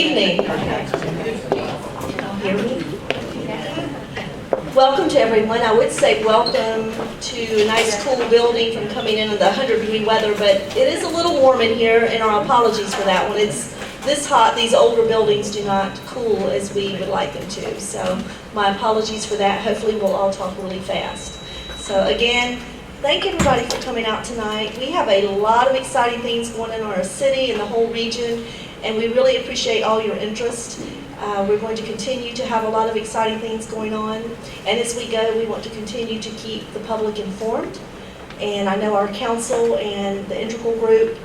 evening. Welcome to everyone. I would say welcome to a nice cool building from coming in the 100-degree weather, but it is a little warm in here, and our apologies for that. When it's this hot, these older buildings do not cool as we would like them to. So my apologies for that. Hopefully we'll all talk really fast. So again, thank everybody for coming out tonight. We have a lot of exciting things going on in our city and the whole region, and we really appreciate all your interest. We're going to continue to have a lot of exciting things going on, and as we go, we want to continue to keep the public informed. And I know our council and the integral group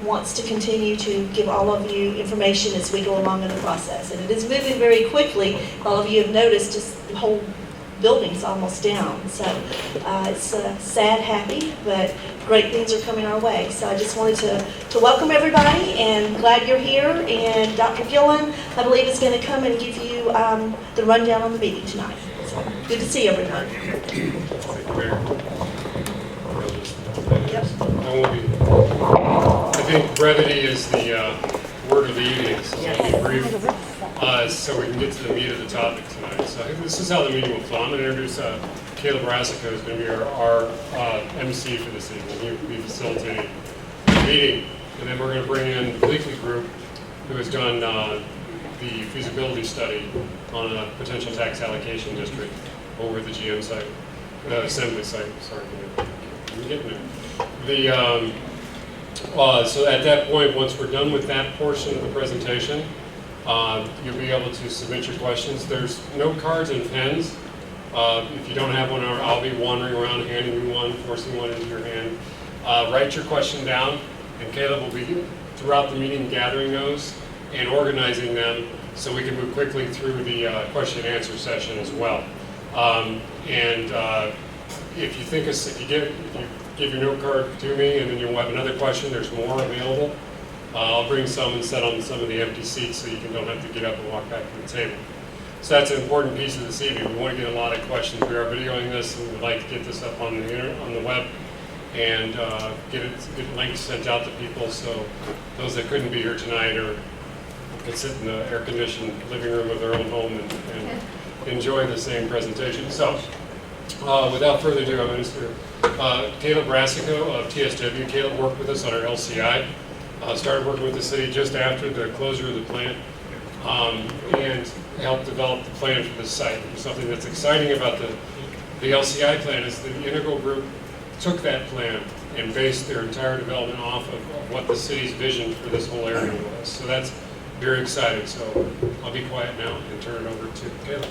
wants to continue to give all of you information as we go along in the process. And it is moving very quickly. All of you have noticed just the whole building's almost down. So it's sad, happy, but great things are coming our way. So I just wanted to welcome everybody, and glad you're here. And Dr. Gillen, I believe, is going to come and give you the rundown on the meeting tonight. So good to see everyone. I think brevity is the word of the evening, so I'll be brief, so we can get to the meat of the topic tonight. So this is how the meeting will flow. I'm going to introduce Caleb Rassico, who's going to be our MC for this evening. He will be facilitating the meeting, and then we're going to bring in the Bleakly Group, who has done the feasibility study on a potential tax allocation district over at the GM site, assembly site. Sorry, I'm getting there. So at that point, once we're done with that portion of the presentation, you'll be able to submit your questions. There's no cards and pens. If you don't have one, I'll be wandering around handing you one, forcing one into your hand. Write your question down, and Caleb will be, throughout the meeting, gathering those and organizing them so we can move quickly through the question and answer session as well. If you give your note card to me, and then you'll have another question, there's more available. I'll bring some and set on some of the empty seats so you don't have to get up and walk back to the table. So that's an important piece of this evening. We want to get a lot of questions. We are videoing this, and we'd like to get this up on the web and get links sent out to people, so those that couldn't be here tonight or can sit in the air-conditioned living room of their own home and enjoy the same presentation. So without further ado, I'm going to Caleb Rassico of TSW. Caleb worked with us on our LCI. Started working with the city just after the closure of the plant, and helped develop the plan for this site. And something that's exciting about the LCI plan is that the integral group took that plan and based their entire development off of what the city's vision for this whole area was. So that's very exciting. So I'll be quiet now and turn it over to Caleb.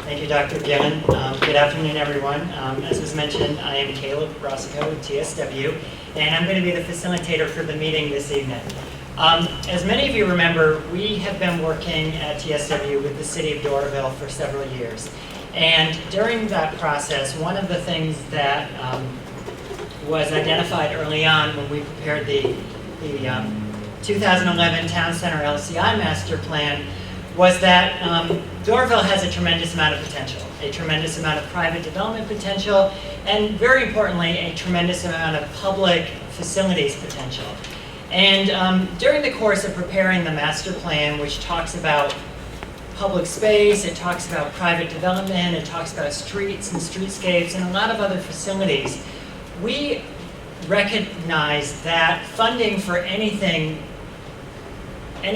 Thank you, Dr. Gillen. Good afternoon, everyone. As was mentioned, I am Caleb Rassico with TSW, and I'm going to be the facilitator for the meeting this evening. As many of you remember, we have been working at TSW with the city of Doraville for several years. And during that process, one of the things that was identified early on when we prepared the 2011 Town Center LCI Master Plan was that Doraville has a tremendous amount of potential, a tremendous amount of private development potential, and very importantly, a tremendous amount of public facilities potential. And during the course of preparing the master plan, which talks about public space, it talks about private development, it talks about streets and streetscapes, and a lot of other facilities, we recognize that funding for any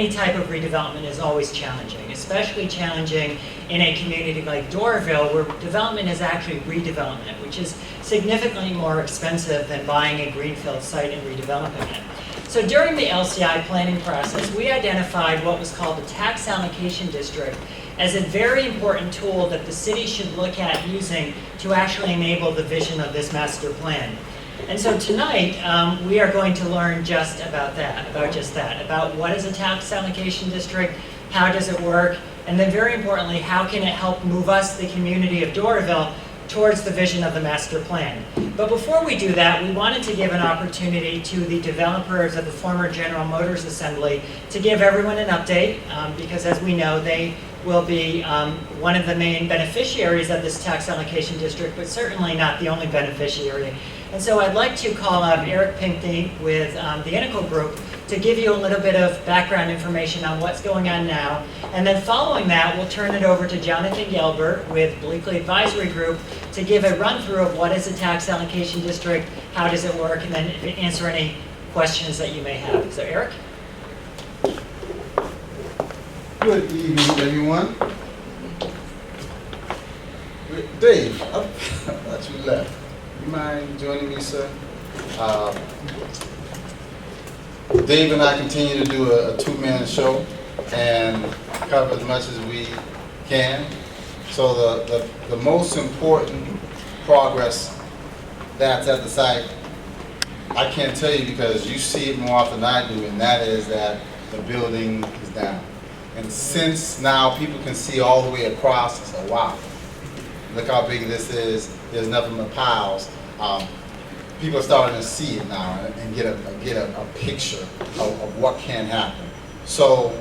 type of redevelopment is always challenging, especially challenging in a community like Doraville, where development is actually redevelopment, which is significantly more expensive than buying a greenfield site and redeveloping it. So during the LCI planning process, we identified what was called the Tax Allocation District as a very important tool that the city should look at using to actually enable the vision of this master plan. And so tonight, we are going to learn just about that, about what is a tax allocation district, how does it work, and then very importantly, how can it help move us, the community of Doraville, towards the vision of the master plan. But before we do that, we wanted to give an opportunity to the developers of the former General Motors Assembly to give everyone an update, because as we know, they will be one of the main beneficiaries of this tax allocation district, but certainly not the only beneficiary. And so I'd like to call up Eric Pinkney with the Integral Group to give you a little bit of background information on what's going on now. And then following that, we'll turn it over to Jonathan Gelbert with Bleakly Advisory Group to give a run-through of what is a tax allocation district, how does it work, and then answer any questions that you may have. So Eric? Good evening, everyone. Dave, I thought you left. You mind joining me, sir? Dave and I continue to do a two-man show and cover as much as we can. So the most important progress that's at the site, I can't tell you because you see it more often than I do, and that is that the building is down. And since now people can see all the way across, it's like, wow, look how big this is, there's nothing but piles. People are starting to see it now and get a picture of what can happen. So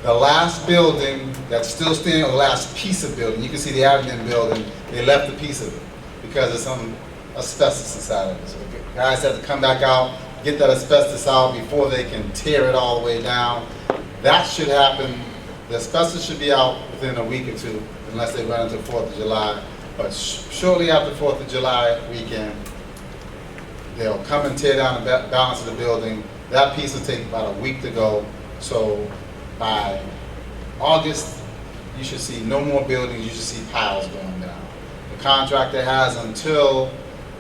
the last building that's still standing, or the last piece of building, you can see the admin building, they left a piece of it because there's some asbestos inside of it. So the guys have to come back out, get that asbestos out before they can tear it all the way down. That should happen, the asbestos should be out within a week or two, unless they run into 4th of July. But shortly after 4th of July weekend, they'll come and tear down the balance of the building. That piece will take about a week to go. So by August, you should see no more buildings, you should see piles going down. The contractor has until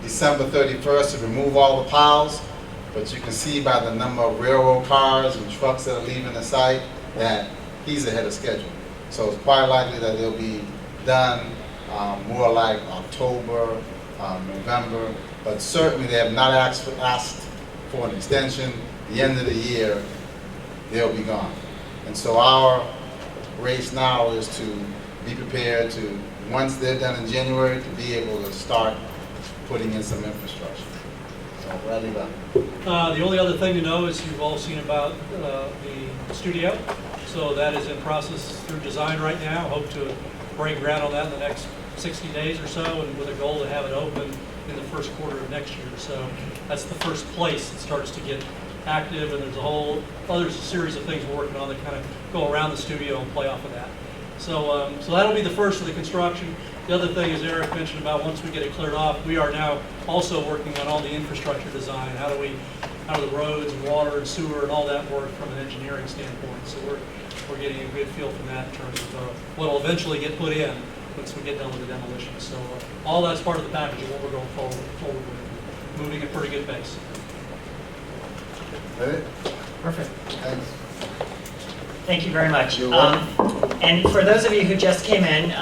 December 31st to remove all the piles, but you can see by the number of railroad cars and trucks that are leaving the site that he's ahead of schedule. So it's quite likely that they'll be done more like October, November, but certainly they have not asked for an extension. The end of the year, they'll be gone. And so our race now is to be prepared to, once they're done in January, to be able to start putting in some infrastructure. So Bradley, The only other thing to know is you've all seen about the studio. So that is in process through design right now. Hope to break ground on that in the next 60 days or so, and with a goal to have it open in the first quarter of next year. So that's the first place that starts to get active, and there's a series of things we're working on that kind of go around the studio and play off of that. So that'll be the first of the construction. The other thing, as Eric mentioned about once we get it cleared off, we are now also working on all the infrastructure design. How do the roads and water and sewer and all that work from an engineering standpoint? So we're getting a good feel from that in terms of what will eventually get put in once we get done with the demolition. So all that's part of the package of what we're going forward with, moving at pretty good pace. Ready? Perfect. Thanks. Thank you very much. You're welcome. And for those of you who just came in,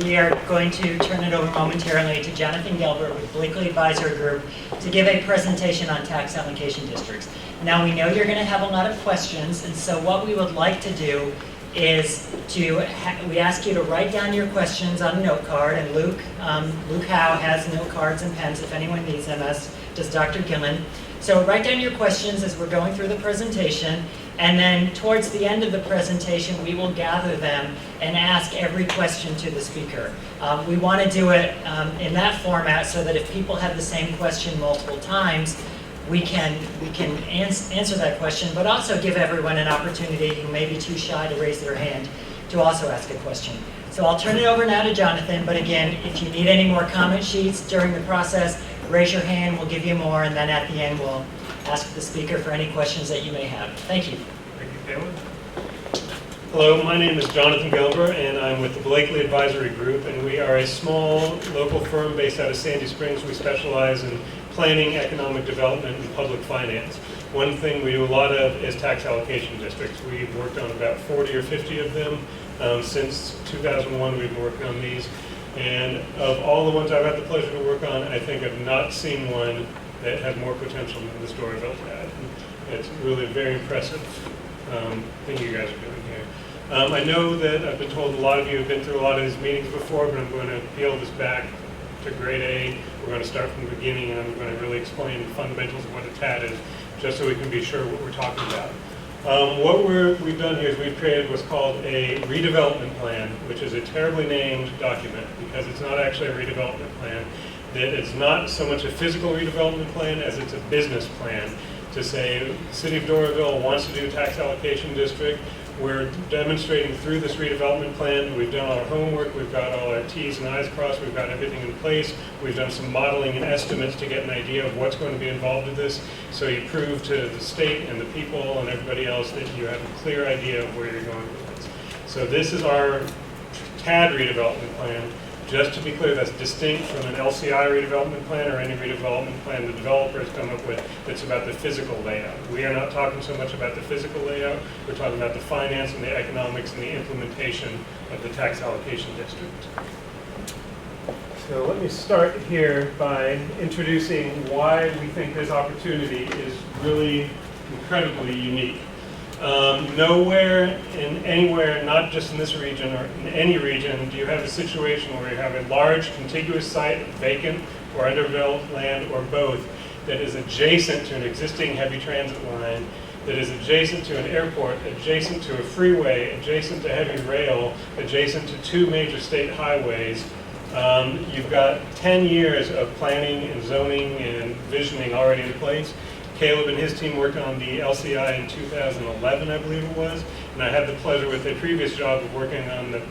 we are going to turn it over momentarily to Jonathan Gelbert with Bleakly Advisory Group to give a presentation on tax allocation districts. Now we know you're going to have a lot of questions, and so what we would like to do is we ask you to write down your questions on a note card, and Luke Howe has note cards and pens if anyone needs them, as does Dr. Gillen. So write down your questions as we're going through the presentation, and then towards the end of the presentation, we will gather them and ask every question to the speaker. We want to do it in that format so that if people have the same question multiple times, we can answer that question, but also give everyone an opportunity who may be too shy to raise their hand to also ask a question. So I'll turn it over now to Jonathan, but again, if you need any more comment sheets during the process, raise your hand, we'll give you more, and then at the end, we'll ask the speaker for any questions that you may have. Thank you. Thank you, Caleb. Hello, my name is Jonathan Gelber, and I'm with the Bleakly Advisory Group, and we are a small local firm based out of Sandy Springs. We specialize in planning, economic development, and public finance. One thing we do a lot of is tax allocation districts. We've worked on about 40 or 50 of them. Since 2001, we've been working on these. And of all the ones I've had the pleasure to work on, I think I've not seen one that had more potential than this Doraville had. It's really a very impressive thing you guys are doing here. I know that I've been told a lot of you have been through a lot of these meetings before, but I'm going to peel this back to grade A. We're going to start from the beginning, and I'm going to really explain the fundamentals of what a TAD is, just so we can be sure what we're talking about. What we've done here is we've created what's called a redevelopment plan, which is a terribly named document because it's not actually a redevelopment plan. It's not so much a physical redevelopment plan as it's a business plan to say, City of Doraville wants to do a tax allocation district. We're demonstrating through this redevelopment plan, we've done all our homework, we've got all our T's and I's crossed, we've got everything in place, we've done some modeling and estimates to get an idea of what's going to be involved in this, so you prove to the state and the people and everybody else that you have a clear idea of where you're going with this. So this is our TAD redevelopment plan. Just to be clear, that's distinct from an LCI redevelopment plan or any redevelopment plan the developers come up with that's about the physical layout. We are not talking so much about the physical layout, we're talking about the finance and the economics and the implementation of the tax allocation district. So let me start here by introducing why we think this opportunity is really incredibly unique. Nowhere in anywhere, not just in this region or in any region, do you have a situation where you have a large contiguous site, vacant or underdeveloped land or both, that is adjacent to an existing heavy transit line, that is adjacent to an airport, adjacent to a freeway, adjacent to heavy rail, adjacent to 2 major state highways. You've got 10 years of planning and zoning and visioning already in place. Caleb and his team worked on the LCI in 2011, I believe it was, and I had the pleasure with a previous job of working on the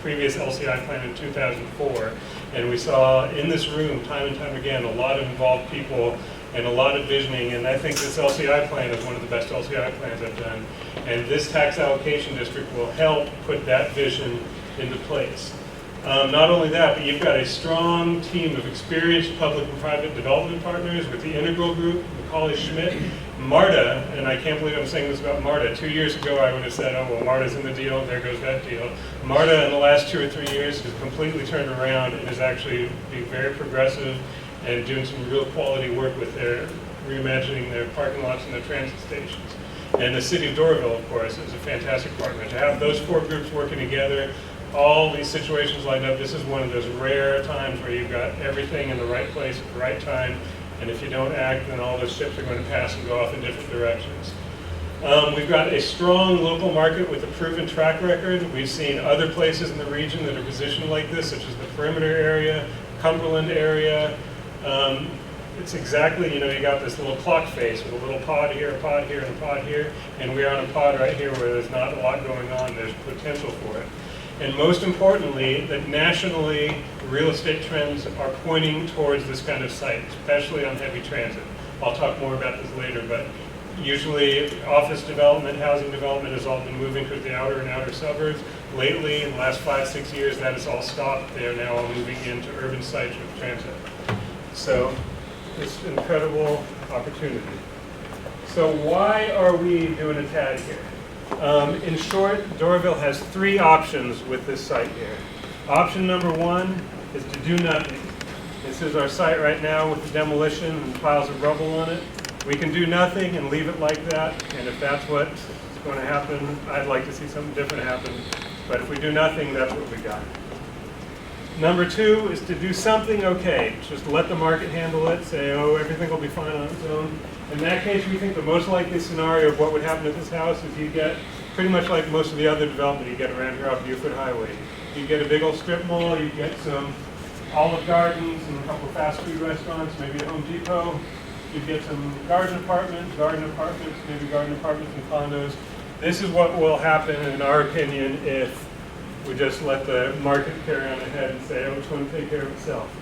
previous LCI plan in 2004. And we saw in this room, time and time again, a lot of involved people and a lot of visioning, and I think this LCI plan is one of the best LCI plans I've done. And this tax allocation district will help put that vision into place. Not only that, but you've got a strong team of experienced public and private development partners with the Integral Group, Macaulay Schmidt, MARTA, and I can't believe I'm saying this about MARTA. 2 years ago, I would have said, oh, well, MARTA's in the deal, there goes that deal. MARTA, in the last 2 or 3 years, has completely turned around and is actually being very progressive and doing some real quality work with their reimagining their parking lots and their transit stations. And the City of Doraville, of course, is a fantastic partner. To have those 4 groups working together, all these situations lined up, this is one of those rare times where you've got everything in the right place at the right time, and if you don't act, then all those ships are going to pass and go off in different directions. We've got a strong local market with a proven track record. We've seen other places in the region that are positioned like this, such as the perimeter area, Cumberland area. It's exactly, you got this little clock face with a little pod here, and a pod here, and we're on a pod right here where there's not a lot going on. There's potential for it. And most importantly, that nationally, real estate trends are pointing towards this kind of site, especially on heavy transit. I'll talk more about this later, but usually office development, housing development has all been moving towards the outer and outer suburbs. Lately, in the last 5-6 years, that has all stopped. They are now all moving into urban sites with transit. So, it's an incredible opportunity. So why are we doing a TAD here? In short, Doraville has 3 options with this site here. Option number 1 is to do nothing. This is our site right now with the demolition and piles of rubble on it. We can do nothing and leave it like that, and if that's what's going to happen, I'd like to see something different happen. But if we do nothing, that's what we got. Number 2 is to do something okay. Just let the market handle it, say, oh, everything will be fine on its own. In that case, we think the most likely scenario of what would happen at this house is you get pretty much like most of the other development you get around here off Buford Highway. You get a big old strip mall, you get some Olive Gardens and a couple of fast food restaurants, maybe a Home Depot. You get some garden apartments, maybe garden apartments and condos. This is what will happen, in our opinion, if we just let the market carry on ahead and say, oh, it's going to take care of itself.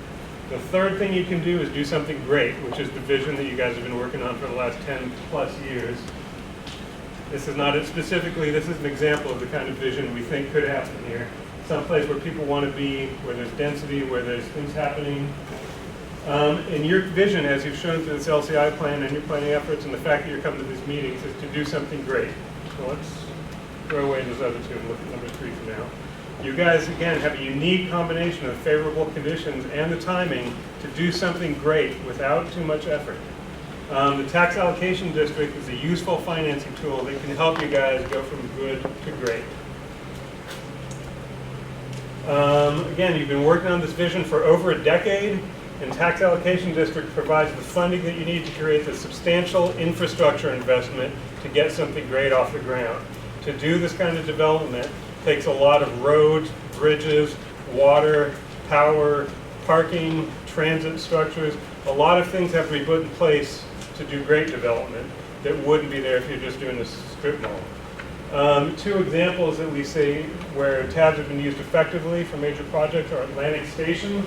The third thing you can do is do something great, which is the vision that you guys have been working on for the last 10 plus years. This is not it specifically, this is an example of the kind of vision we think could happen here. Someplace where people want to be, where there's density, where there's things happening. And your vision, as you've shown through this LCI plan and your planning efforts and the fact that you're coming to these meetings, is to do something great. So let's throw away those other 2 and look at number 3 for now. You guys, again, have a unique combination of favorable conditions and the timing to do something great without too much effort. The Tax Allocation District is a useful financing tool that can help you guys go from good to great. Again, you've been working on this vision for over a decade, and Tax Allocation District provides the funding that you need to create the substantial infrastructure investment to get something great off the ground. To do this kind of development takes a lot of roads, bridges, water, power, parking, transit structures. A lot of things have to be put in place to do great development. that wouldn't be there if you're just doing the strip mall. Two examples that we see where tabs have been used effectively for major projects are Atlantic Station,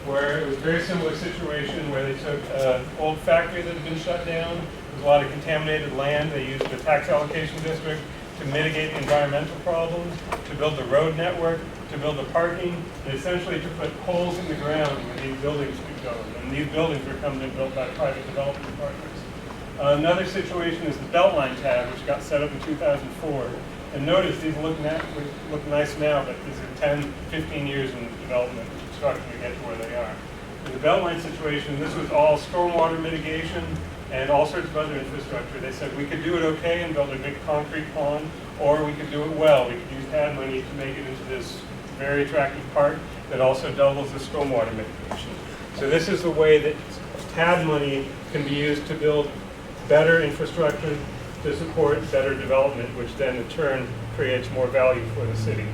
where it was a very similar situation where they took an old factory that had been shut down. There was a lot of contaminated land. They used the Tax Allocation District to mitigate the environmental problems, to build the road network, to build the parking, and essentially to put holes in the ground where these buildings could go. And these buildings were coming in built by private development partners. Another situation is the Beltline tab, which got set up in 2004. And notice these look nice now, but these are 10, 15 years in development and construction to get to where they are. In the Beltline situation, this was all stormwater mitigation and all sorts of other infrastructure. They said we could do it okay and build a big concrete pond, or we could do it well. We could use TAD money to make it into this very attractive park that also doubles the stormwater mitigation. So this is the way that TAD money can be used to build better infrastructure to support better development, which then in turn creates more value for the city.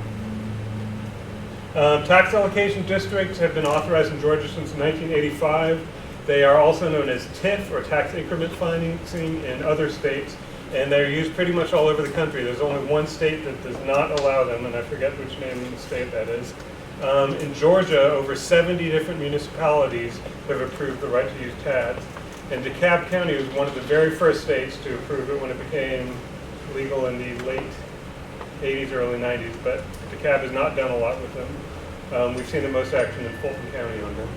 Tax allocation districts have been authorized in Georgia since 1985. They are also known as TIF, or tax increment financing, in other states, and they're used pretty much all over the country. There's only one state that does not allow them, and I forget which name of the state that is. In Georgia, over 70 different municipalities have approved the right to use TADs. And DeKalb County was one of the very first states to approve it when it became legal in the late 80s, early 90s, but DeKalb has not done a lot with them. We've seen the most action in Fulton County on them.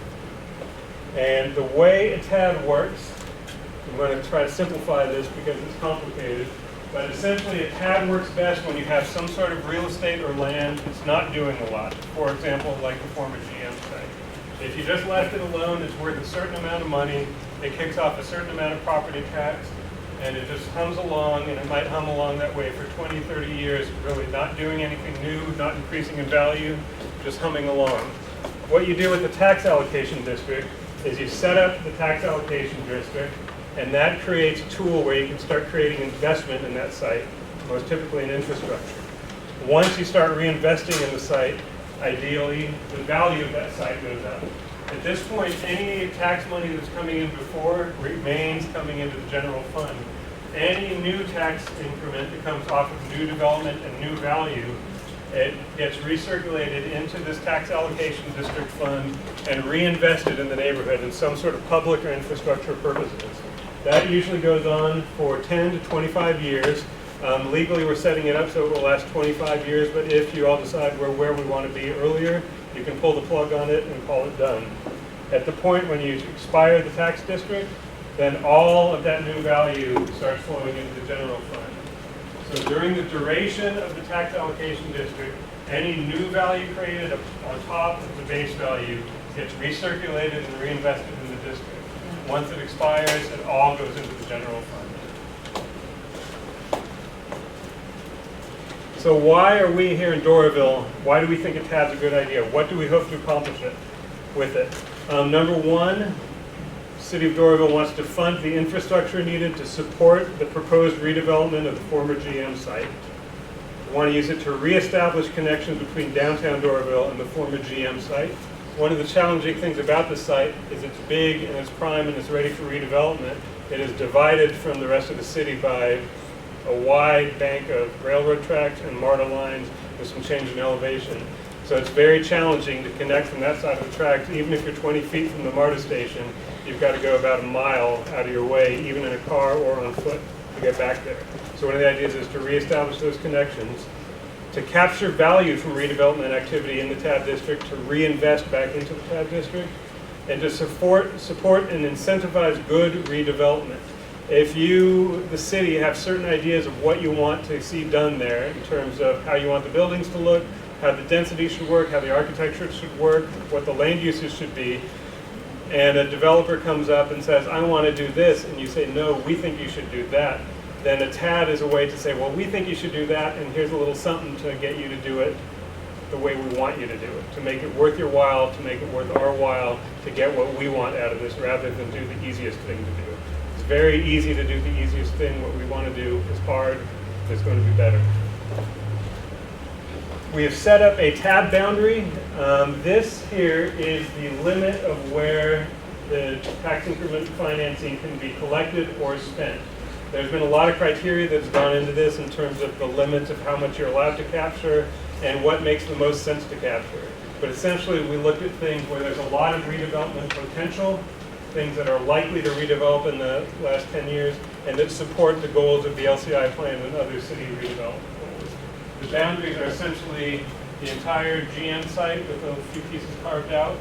And the way a TAD works, I'm going to try to simplify this because it's complicated, but essentially a TAD works best when you have some sort of real estate or land that's not doing a lot. For example, like the former GM site. If you just left it alone, it's worth a certain amount of money, it kicks off a certain amount of property tax, and it just hums along, and it might hum along that way for 20, 30 years, really not doing anything new, not increasing in value, just humming along. What you do with the tax allocation district is you set up the tax allocation district, and that creates a tool where you can start creating investment in that site, most typically in infrastructure. Once you start reinvesting in the site, ideally, the value of that site goes up. At this point, any tax money that's coming in before remains coming into the general fund. Any new tax increment that comes off of new development and new value, it gets recirculated into this tax allocation district fund and reinvested in the neighborhood in some sort of public or infrastructure purposes. That usually goes on for 10 to 25 years. Legally, we're setting it up so it will last 25 years, but if you all decide we're where we want to be earlier, you can pull the plug on it and call it done. At the point when you expire the tax district, then all of that new value starts flowing into the general fund. So during the duration of the tax allocation district, any new value created on top of the base value gets recirculated and reinvested in the district. Once it expires, it all goes into the general fund. So why are we here in Doraville? Why do we think a TAD's a good idea? What do we hope to accomplish with it? Number one, the City of Doraville wants to fund the infrastructure needed to support the proposed redevelopment of the former GM site. We want to use it to reestablish connections between downtown Doraville and the former GM site. One of the challenging things about the site is it's big and it's prime and it's ready for redevelopment. It is divided from the rest of the city by a wide bank of railroad tracks and MARTA lines with some change in elevation. So it's very challenging to connect from that side of the tracks. Even if you're 20 feet from the MARTA station, you've got to go about a mile out of your way, even in a car or on foot, to get back there. So one of the ideas is to reestablish those connections, to capture value from redevelopment activity in the TAD district, to reinvest back into the TAD district, and to support and incentivize good redevelopment. If you, the city, have certain ideas of what you want to see done there in terms of how you want the buildings to look, how the density should work, how the architecture should work, what the land uses should be, and a developer comes up and says, I want to do this, and you say, no, we think you should do that, then a TAD is a way to say, well, we think you should do that, and here's a little something to get you to do it the way we want you to do it, to make it worth your while, to make it worth our while, to get what we want out of this, rather than do the easiest thing to do. It's very easy to do the easiest thing. What we want to do is hard, and it's going to be better. We have set up a tab boundary. This here is the limit of where the tax increment financing can be collected or spent. There's been a lot of criteria that's gone into this in terms of the limits of how much you're allowed to capture and what makes the most sense to capture. But essentially, we looked at things where there's a lot of redevelopment potential, things that are likely to redevelop in the last 10 years, and that support the goals of the LCI plan and other city redevelopment goals. The boundaries are essentially the entire GM site with a few pieces carved out,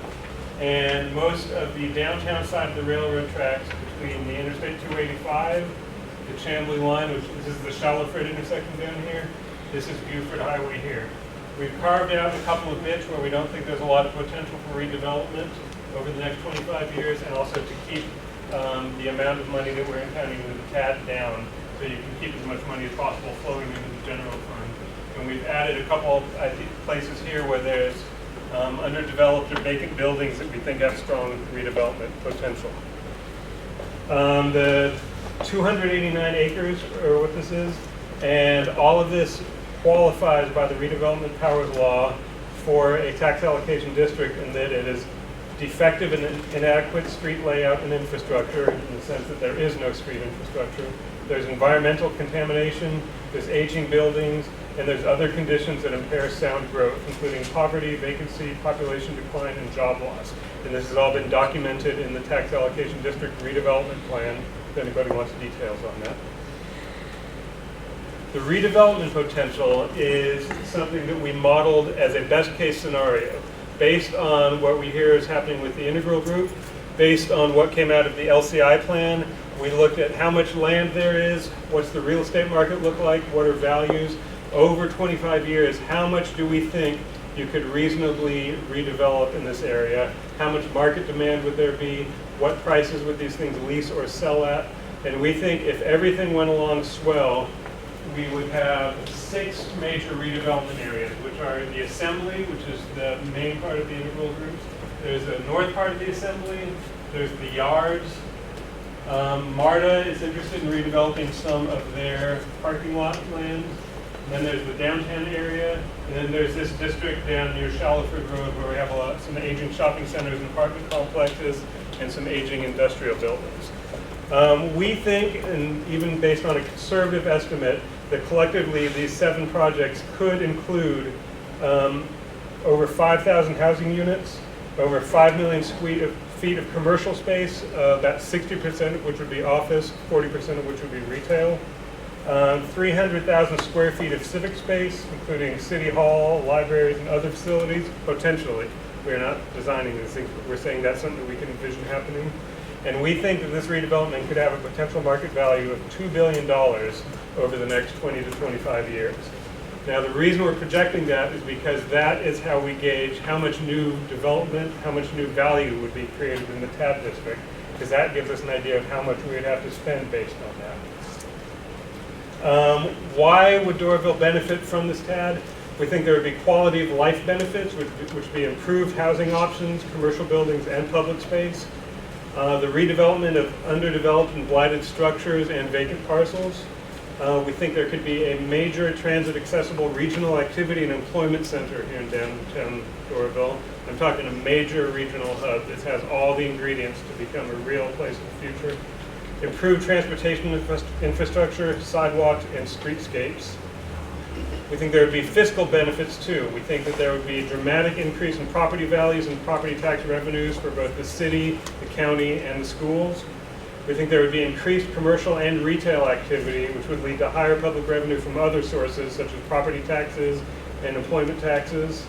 and most of the downtown side of the railroad tracks between the Interstate 285, the Chamblee line, which this is the Shallowford intersection down here. This is Buford Highway here. We've carved out a couple of bits where we don't think there's a lot of potential for redevelopment over the next 25 years, and also to keep the amount of money that we're impounding into the TAD down, so you can keep as much money as possible flowing into the general fund. And we've added a couple places here where there's underdeveloped or vacant buildings that we think have strong redevelopment potential. The 289 acres, or what this is, and all of this qualifies by the redevelopment powers law for a tax allocation district, in that it is defective and inadequate street layout and infrastructure, in the sense that there is no street infrastructure. There's environmental contamination, there's aging buildings, and there's other conditions that impair sound growth, including poverty, vacancy, population decline, and job loss. And this has all been documented in the Tax Allocation District Redevelopment Plan, if anybody wants details on that. The redevelopment potential is something that we modeled as a best case scenario, based on what we hear is happening with the Integral Group, based on what came out of the LCI plan. We looked at how much land there is, what's the real estate market look like, what are values. Over 25 years, how much do we think you could reasonably redevelop in this area? How much market demand would there be? What prices would these things lease or sell at? And we think if everything went along swell, we would have 6 major redevelopment areas, which are the Assembly, which is the main part of the Integral Group. There's the north part of the Assembly. There's the Yards. MARTA is interested in redeveloping some of their parking lot land. And then there's the downtown area. And then there's this district down near Shallowford Road where we have some aging shopping centers and apartment complexes and some aging industrial buildings. We think, and even based on a conservative estimate, that collectively these 7 projects could include over 5,000 housing units, over 5 million feet of commercial space, about 60% of which would be office, 40% of which would be retail, 300,000 square feet of civic space, including city hall, libraries, and other facilities, potentially. We're not designing these things, but we're saying that's something that we can envision happening. And we think that this redevelopment could have a potential market value of $2 billion over the next 20 to 25 years. Now, the reason we're projecting that is because that is how we gauge how much new development, how much new value would be created in the TAD district, because that gives us an idea of how much we would have to spend based on that. Why would Doraville benefit from this TAD? We think there would be quality of life benefits, which would be improved housing options, commercial buildings, and public space. The redevelopment of underdeveloped and blighted structures and vacant parcels. We think there could be a major transit-accessible regional activity and employment center here in downtown Doraville. I'm talking a major regional hub. This has all the ingredients to become a real place of the future. Improved transportation infrastructure, sidewalks, and streetscapes. We think there would be fiscal benefits too. We think that there would be a dramatic increase in property values and property tax revenues for both the city, the county, and the schools. We think there would be increased commercial and retail activity, which would lead to higher public revenue from other sources, such as property taxes and employment taxes.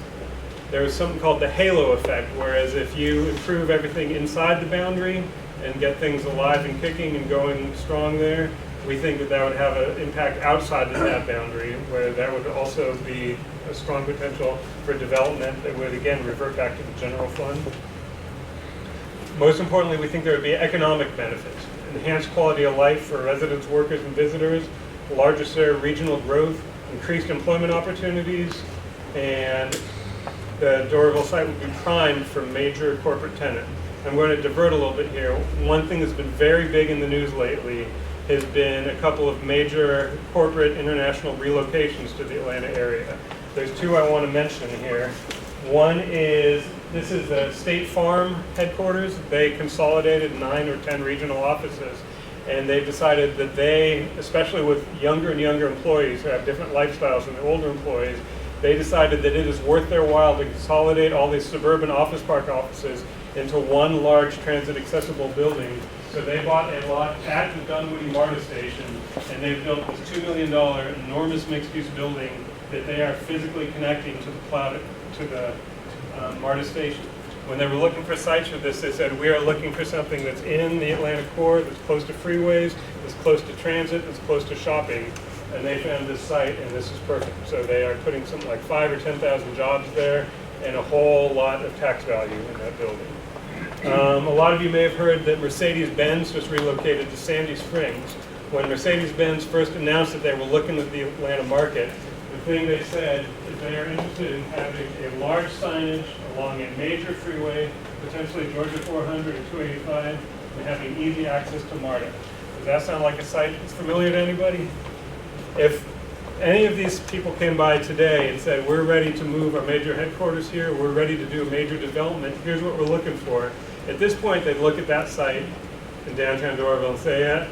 There is something called the halo effect, whereas if you improve everything inside the boundary and get things alive and kicking and going strong there, we think that that would have an impact outside that boundary, where there would also be a strong potential for development that would, again, revert back to the general fund. Most importantly, we think there would be economic benefits, enhanced quality of life for residents, workers, and visitors, larger share of regional growth, increased employment opportunities, and the Doraville site would be primed for major corporate tenant. I'm going to divert a little bit here. One thing that's been very big in the news lately has been a couple of major corporate international relocations to the Atlanta area. There's 2 I want to mention here. One is, this is the State Farm headquarters. They consolidated 9 or 10 regional offices. And they've decided that they, especially with younger and younger employees who have different lifestyles than the older employees, they decided that it is worth their while to consolidate all these suburban office park offices into one large transit accessible building. So they bought a lot at the Dunwoody MARTA station, and they've built this $2 million enormous mixed-use building that they are physically connecting to the MARTA station. When they were looking for sites for this, they said, we are looking for something that's in the Atlanta core, that's close to freeways, that's close to transit, that's close to shopping. And they found this site, and this is perfect. So they are putting something like 5,000 or 10,000 jobs there, and a whole lot of tax value in that building. A lot of you may have heard that Mercedes-Benz just relocated to Sandy Springs. When Mercedes-Benz first announced that they were looking at the Atlanta market, the thing they said is they are interested in having a large signage along a major freeway, potentially Georgia 400 or 285, and having easy access to MARTA. Does that sound like a site that's familiar to anybody? If any of these people came by today and said, we're ready to move our major headquarters here, we're ready to do a major development, here's what we're looking for. At this point, they'd look at that site in downtown Doraville and say, yeah,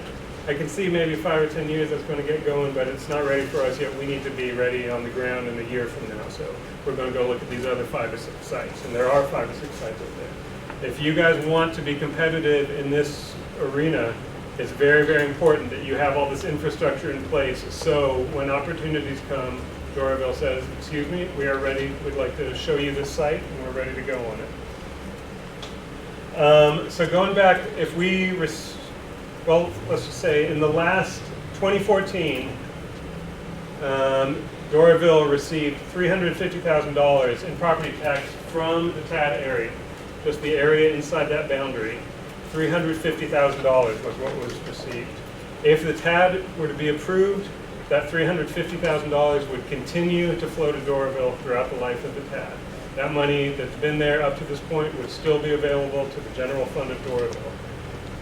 I can see maybe 5 or 10 years that's going to get going, but it's not ready for us yet. We need to be ready on the ground in a year from now. So we're going to go look at these other 5 or 6 sites, and there are 5 or 6 sites up there. If you guys want to be competitive in this arena, it's very, very important that you have all this infrastructure in place. So when opportunities come, Doraville says, excuse me, we are ready. We'd like to show you this site, and we're ready to go on it. So going back, if we, well, let's just say in the last 2014, Doraville received $350,000 in property tax from the TAD area, just the area inside that boundary. $350,000 was what was received. If the TAD were to be approved, that $350,000 would continue to flow to Doraville throughout the life of the TAD. That money that's been there up to this point would still be available to the general fund of Doraville.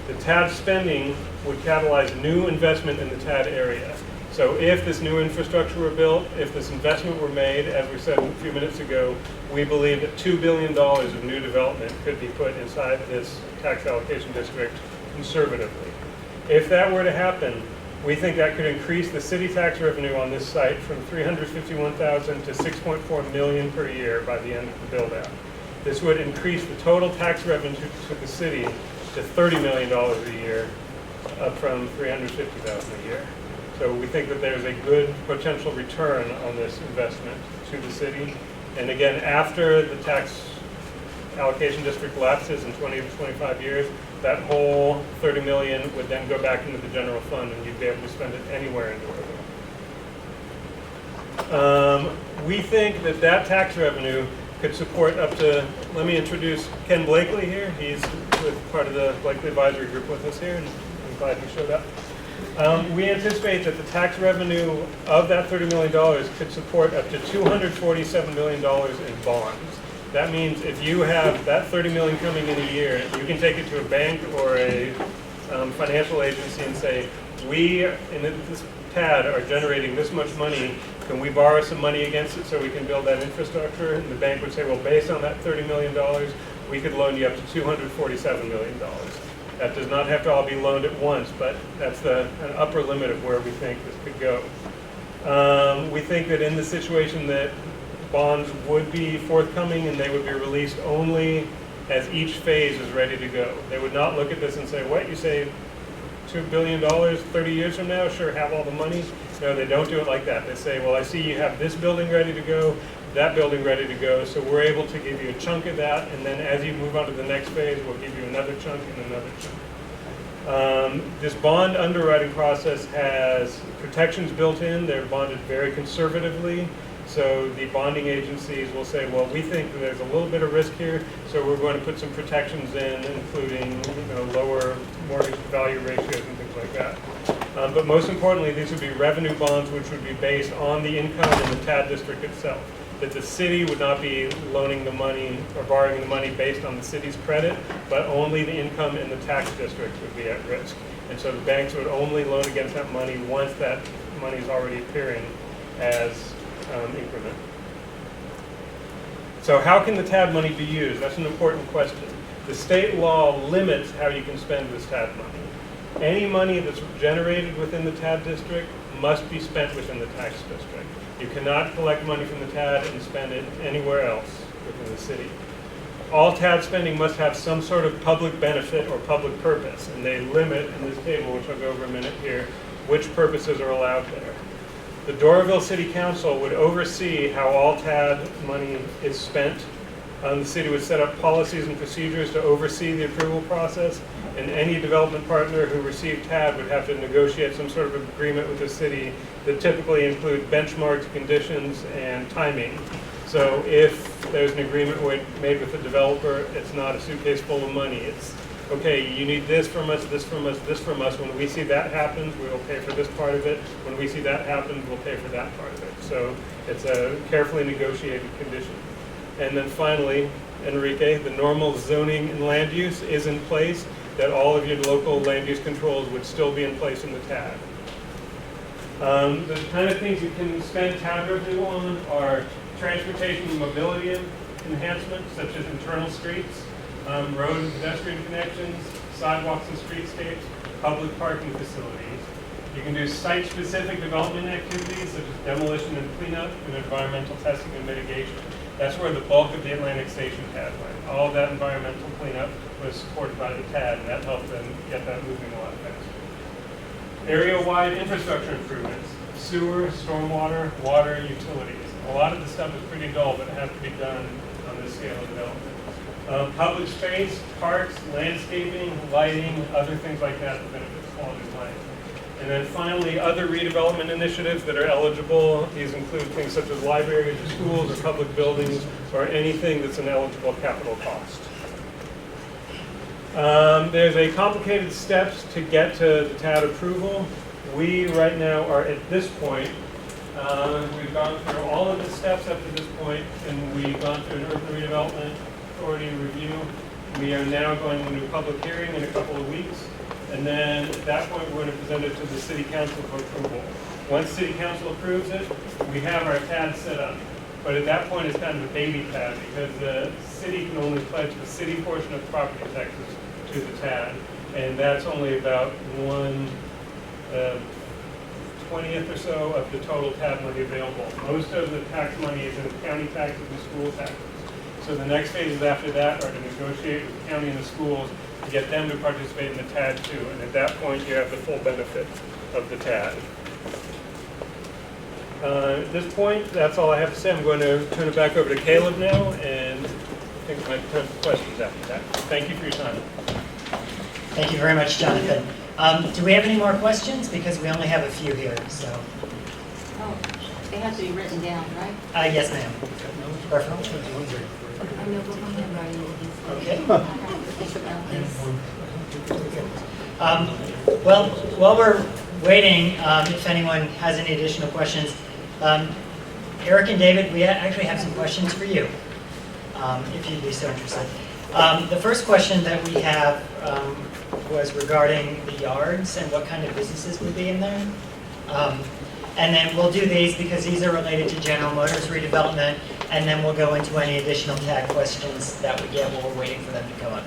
The TAD spending would catalyze new investment in the TAD area. So if this new infrastructure were built, if this investment were made, as we said a few minutes ago, we believe that $2 billion of new development could be put inside this tax allocation district conservatively. If that were to happen, we think that could increase the city tax revenue on this site from $351,000 to $6.4 million per year by the end of the build-out. This would increase the total tax revenue to the city to $30 million a year, up from $350,000 a year. So we think that there's a good potential return on this investment to the city. And again, after the tax allocation district lapses in 20 to 25 years, that whole $30 million would then go back into the general fund, and you'd be able to spend it anywhere in Doraville. We think that that tax revenue could support up to, let me introduce Ken Bleakly here. He's with part of the Bleakly Advisory Group with us here, and I'm glad he showed up. We anticipate that the tax revenue of that $30 million could support up to $247 million in bonds. That means if you have that $30 million coming in a year, you can take it to a bank or a financial agency and say, we in this TAD are generating this much money. Can we borrow some money against it so we can build that infrastructure? And the bank would say, well, based on that $30 million, we could loan you up to $247 million. That does not have to all be loaned at once, but that's an upper limit of where we think this could go. We think that in the situation that bonds would be forthcoming and they would be released only as each phase is ready to go. They would not look at this and say, what, you say $2 billion 30 years from now? Sure, have all the money. No, they don't do it like that. They say, well, I see you have this building ready to go, that building ready to go, so we're able to give you a chunk of that, and then as you move on to the next phase, we'll give you another chunk and another chunk. This bond underwriting process has protections built in. They're bonded very conservatively. So the bonding agencies will say, well, we think that there's a little bit of risk here, so we're going to put some protections in, including lower mortgage value ratios and things like that. But most importantly, these would be revenue bonds, which would be based on the income in the TAD district itself. That the city would not be loaning the money or borrowing the money based on the city's credit, but only the income in the tax district would be at risk. And so the banks would only loan against that money once that money is already appearing as increment. So how can the TAD money be used? That's an important question. The state law limits how you can spend this TAD money. Any money that's generated within the TAD district must be spent within the tax district. You cannot collect money from the TAD and spend it anywhere else within the city. All TAD spending must have some sort of public benefit or public purpose, and they limit in this table, which I'll go over in a minute here, which purposes are allowed there. The Doraville City Council would oversee how all TAD money is spent. The city would set up policies and procedures to oversee the approval process, and any development partner who received TAD would have to negotiate some sort of agreement with the city that typically include benchmarks, conditions, and timing. So if there's an agreement made with the developer, it's not a suitcase full of money. It's, okay, you need this from us, this from us, this from us. When we see that happens, we will pay for this part of it. When we see that happens, we'll pay for that part of it. So it's a carefully negotiated condition. And then finally, Enrique, the normal zoning and land use is in place, that all of your local land use controls would still be in place in the TAD. The kind of things you can spend TAD revenue on are transportation and mobility enhancements, such as internal streets, road and pedestrian connections, sidewalks and streetscapes, public parking facilities. You can do site-specific development activities, such as demolition and cleanup, and environmental testing and mitigation. That's where the bulk of the Atlantic Station TAD went. All of that environmental cleanup was supported by the TAD, and that helped them get that moving a lot faster. Area-wide infrastructure improvements, sewer, stormwater, water, utilities. A lot of the stuff is pretty dull, but it has to be done on this scale of development. Public space, parks, landscaping, lighting, other things like that that benefit quality of life. And then finally, other redevelopment initiatives that are eligible. These include things such as libraries or schools or public buildings or anything that's an eligible capital cost. There's a complicated steps to get to the TAD approval. We right now are at this point, we've gone through all of the steps up to this point, and we've gone through an urban redevelopment authority review. We are now going into a public hearing in a couple of weeks. And then at that point, we're going to present it to the city council for approval. Once city council approves it, we have our TAD set up. But at that point, it's kind of a baby TAD because the city can only pledge the city portion of property taxes to the TAD. And that's only about 1/20th or so of the total TAD money available. Most of the tax money is in county taxes and school taxes. So the next phases after that are to negotiate with the county and the schools to get them to participate in the TAD too. And at that point, you have the full benefit of the TAD. At this point, that's all I have to say. I'm going to turn it back over to Caleb now, and I think we might have time for questions after that. Thank you for your time. Thank you very much, Jonathan. Do we have any more questions? Because we only have a few here, so. Oh, they have to be written down, right? Yes, ma'am. Perfect. I know, but my handwriting will be slow. Okay. I have to think about this. Well, while we're waiting, if anyone has any additional questions, Eric and David, we actually have some questions for you, if you'd be so interested. The first question that we have was regarding the yards and what kind of businesses would be in there. And then we'll do these because these are related to General Motors redevelopment, and then we'll go into any additional TAG questions that we get while we're waiting for them to come up.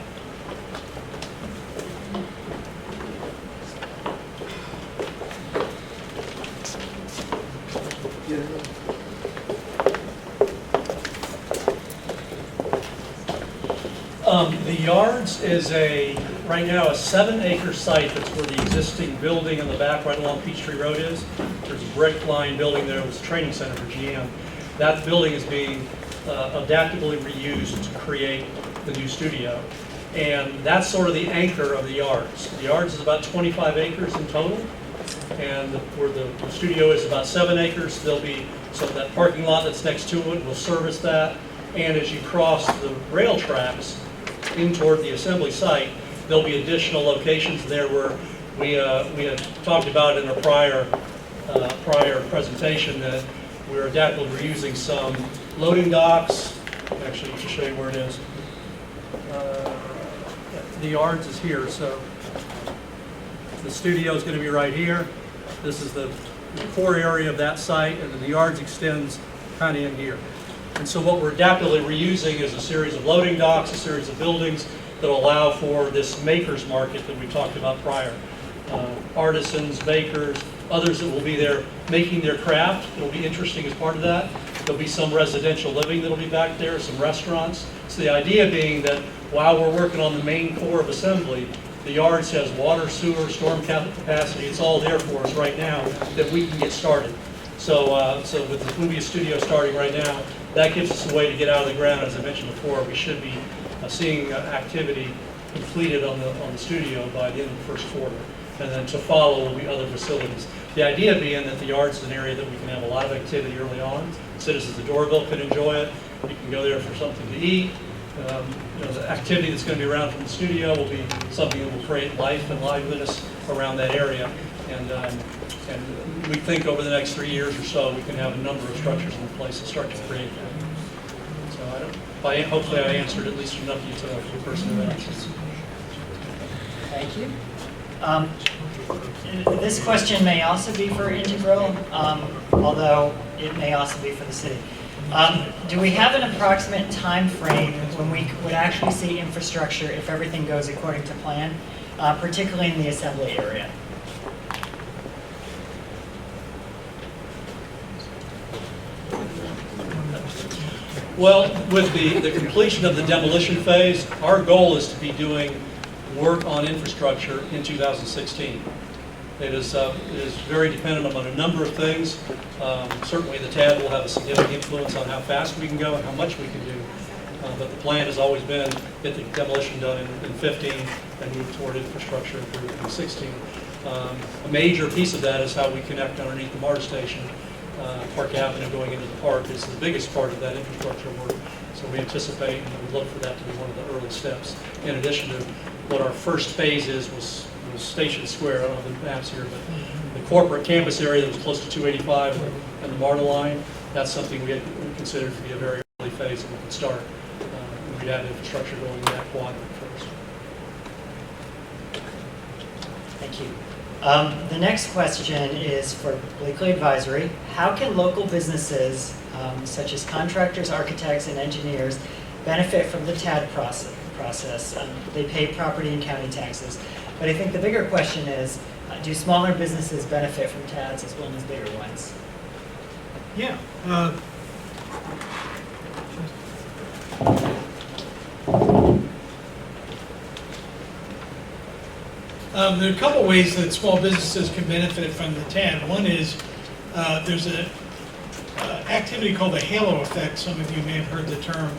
The yards is right now a 7-acre site that's where the existing building in the back right along Peachtree Road is. There's a brick line building there, it was a training center for GM. That building is being adaptively reused to create the new studio. And that's sort of the anchor of the yards. The yards is about 25 acres in total. And where the studio is about 7 acres, there'll be that parking lot that's next to it will service that. And as you cross the rail tracks in toward the assembly site, there'll be additional locations there where we had talked about in a prior presentation that we're adaptively reusing some loading docks. Actually, to show you where it is. The yards is here, so the studio is going to be right here. This is the core area of that site, and then the yards extends kind of in here. And so what we're adaptively reusing is a series of loading docks, a series of buildings that allow for this makers market that we talked about prior. artisans, bakers, others that will be there making their craft. It'll be interesting as part of that. There'll be some residential living that'll be back there, some restaurants. So the idea being that while we're working on the main core of assembly, the yards has water, sewer, storm capacity. It's all there for us right now that we can get started. So, so with the movie studio starting right now, that gives us a way to get out of the ground. As I mentioned before, we should be seeing activity completed on the studio by the end of the first quarter. And then to follow will be other facilities. The idea being that the yard's an area that we can have a lot of activity early on. Citizens of Doraville can enjoy it. You can go there for something to eat. You know, the activity that's going to be around from the studio will be something that will create life and liveliness around that area. And we think over the next 3 years or so, we can have a number of structures in place to start to create that. So hopefully I answered at least enough detail for the person who asked. Thank you. This question may also be for Integral, although it may also be for the city. Do we have an approximate time frame when we would actually see infrastructure if everything goes according to plan, particularly in the assembly area? Well, with the completion of the demolition phase, our goal is to be doing work on infrastructure in 2016. It is very dependent upon a number of things. Certainly the TAD will have a significant influence on how fast we can go and how much we can do. But the plan has always been get the demolition done in 15 and move toward infrastructure in 16. A major piece of that is how we connect underneath the MARTA station. Park Avenue going into the park is the biggest part of that infrastructure work. So we anticipate and we look for that to be one of the early steps. In addition to what our first phase was Station Square. I don't have the maps here, but the corporate campus area that was close to 285 and the MARTA line, that's something we had considered to be a very early phase that we could start. And we'd have infrastructure going in that quadrant first. Thank you. The next question is for Bleakly Advisory. How can local businesses, such as contractors, architects, and engineers, benefit from the TAD process? They pay property and county taxes. But I think the bigger question is, do smaller businesses benefit from TADs as well as bigger ones? Yeah. There are a couple ways that small businesses can benefit from the TAD. One is there's an activity called the halo effect. Some of you may have heard the term.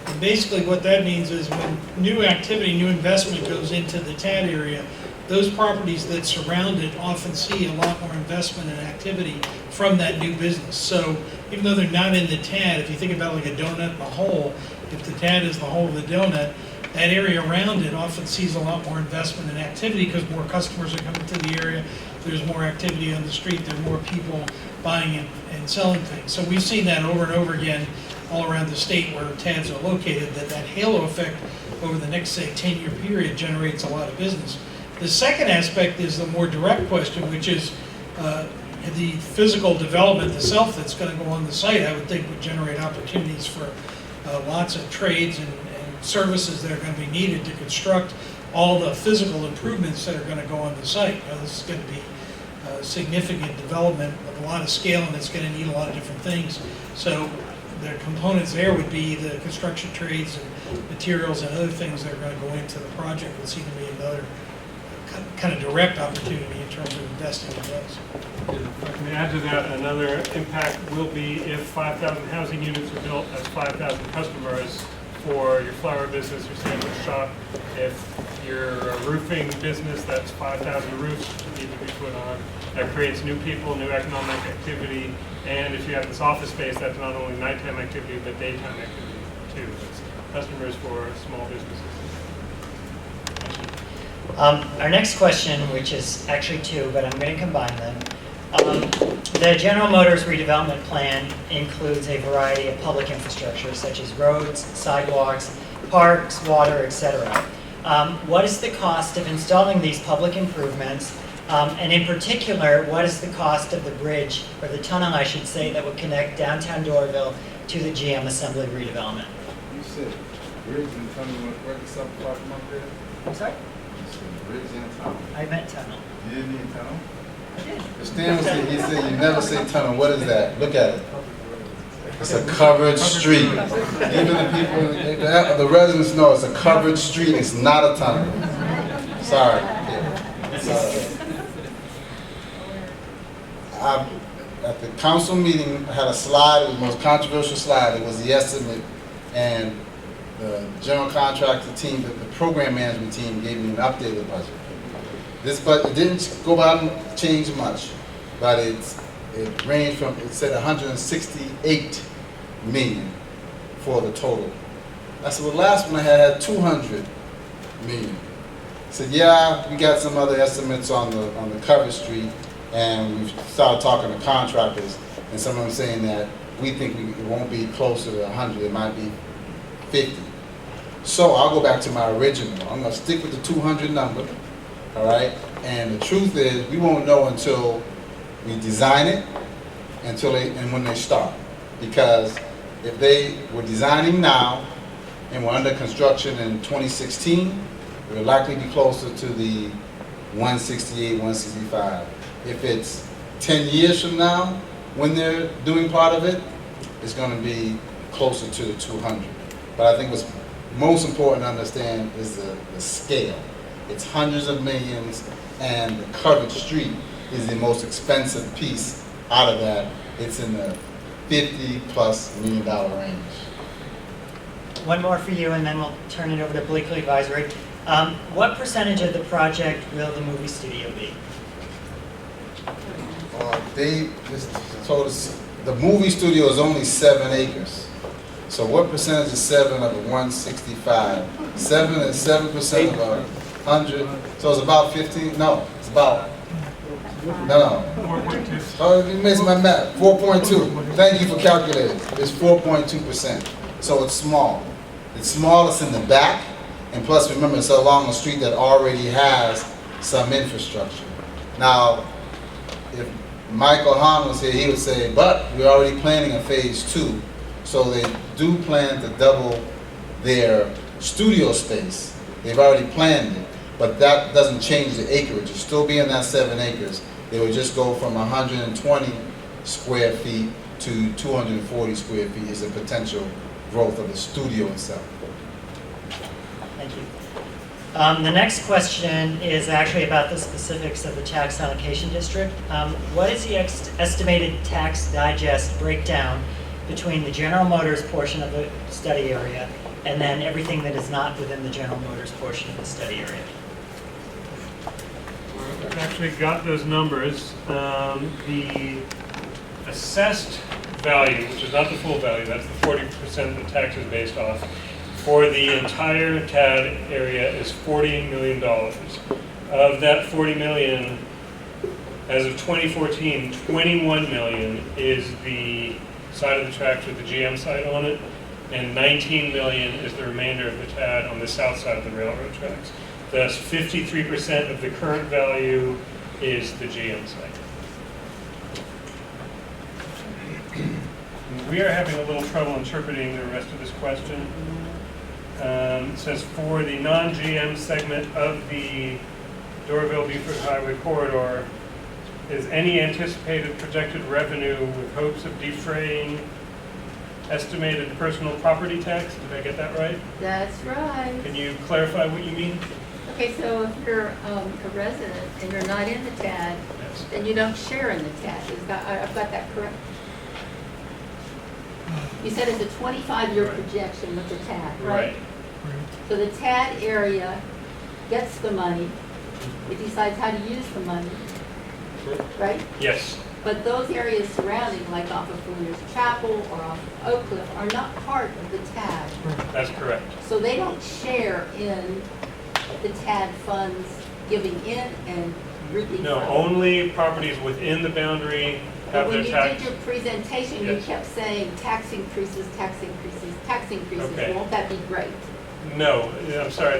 And basically what that means is when new activity, new investment goes into the TAD area, those properties that surround it often see a lot more investment and activity from that new business. So even though they're not in the TAD, if you think about like a donut in a hole, if the TAD is the hole of the donut, that area around it often sees a lot more investment and activity because more customers are coming to the area. There's more activity on the street. There are more people buying and selling things. So we've seen that over and over again all around the state where TADs are located, that halo effect over the next, say, 10-year period generates a lot of business. The second aspect is the more direct question, which is the physical development itself that's going to go on the site, I would think would generate opportunities for lots of trades and services that are going to be needed to construct all the physical improvements that are going to go on the site. This is going to be significant development of a lot of scale, and it's going to need a lot of different things. So the components there would be the construction trades and materials and other things that are going to go into the project would seem to be another kind of direct opportunity in terms of investing in those. If I can add to that, another impact will be if 5,000 housing units are built, that's 5,000 customers for your flower business, your sandwich shop. If you're a roofing business, that's 5,000 roofs that need to be put on. That creates new people, new economic activity. And if you have this office space, that's not only nighttime activity, but daytime activity too. It's customers for small businesses. Our next question, which is actually two, but I'm going to combine them. The General Motors redevelopment plan includes a variety of public infrastructure, such as roads, sidewalks, parks, water, etc. What is the cost of installing these public improvements? And in particular, what is the cost of the bridge, or the tunnel, I should say, that would connect downtown Doraville to the GM Assembly redevelopment? You said bridge and tunnel, where the sub park up there? I'm sorry? Bridge and tunnel. I meant tunnel. You didn't need tunnel? I did. Stan said, he said you never say tunnel. What is that? Look at it. It's a covered street. Even the people, the residents know it's a covered street. It's not a tunnel. Sorry. Yeah. Sorry. At the council meeting, I had a slide. It was the most controversial slide. It was the estimate, and the general contractor team, the program management team, gave me an updated budget. This budget didn't go by and change much, but it ranged from, it said 168 million for the total. I said, well, last one I had 200 million. I said, yeah, we got some other estimates on the cover street, and we started talking to contractors, and some of them saying that we think it won't be closer to 100, it might be 50. So I'll go back to my original. I'm gonna stick with the 200 number, all right? And the truth is, we won't know until we design it, and when they start. Because if they were designing now, and we're under construction in 2016, we'll likely be closer to the 168, 165. If it's 10 years from now, when they're doing part of it, it's going to be closer to the 200. But I think what's most important to understand is the scale. It's hundreds of millions, and the covered street is the most expensive piece out of that. It's in the $50+ million range. One more for you, and then we'll turn it over to Bleakly Advisory. What percentage of the project will the movie studio be? They just told us the movie studio is only 7 acres. So what percentage is 7 of a 165? 7 is 7% of 100. So it's about 15. No, it's about. No. 4.2. Oh, you missed my math. 4.2. Thank you for calculating. It's 4.2%. So it's small. It's small. It's in the back, and plus, remember, it's along a street that already has some infrastructure. Now, if Michael Hahn was here, he would say, but we're already planning a phase 2. So they do plan to double their studio space. They've already planned it, but that doesn't change the acreage. It'll still be in that 7 acres. They would just go from 120 square feet to 240 square feet is the potential growth of the studio itself. Thank you. The next question is actually about the specifics of the Tax Allocation District. What is the estimated tax digest breakdown between the General Motors portion of the study area and then everything that is not within the General Motors portion of the study area? I've actually got those numbers. The assessed value, which is not the full value, that's the 40% the tax is based off, for the entire TAD area is $40 million. Of that $40 million, as of 2014, $21 million is the side of the tracks with the GM site on it, and $19 million is the remainder of the TAD on the south side of the railroad tracks. Thus, 53% of the current value is the GM site. We are having a little trouble interpreting the rest of this question. It says, for the non-GM segment of the Doraville-Beaufort Highway corridor, is any anticipated projected revenue with hopes of defraying estimated personal property tax? Did I get that right? That's right. Can you clarify what you mean? Okay, so if you're a resident and you're not in the TAD, Yes. then you don't share in the TAD. I've got that correct? You said it's a 25-year Right. projection with the TAD, right? Right. So the TAD area gets the money, it decides how to use the money, right? Yes. But those areas surrounding, like off of Williams Chapel or off of Oak Cliff, are not part of the TAD. That's correct. So they don't share in the TAD funds giving in and reaping No, from. only properties within the boundary But have when their you tax. did your presentation, you Yes. kept saying tax increases, tax increases, tax increases. Okay. Won't that be great? No, I'm sorry.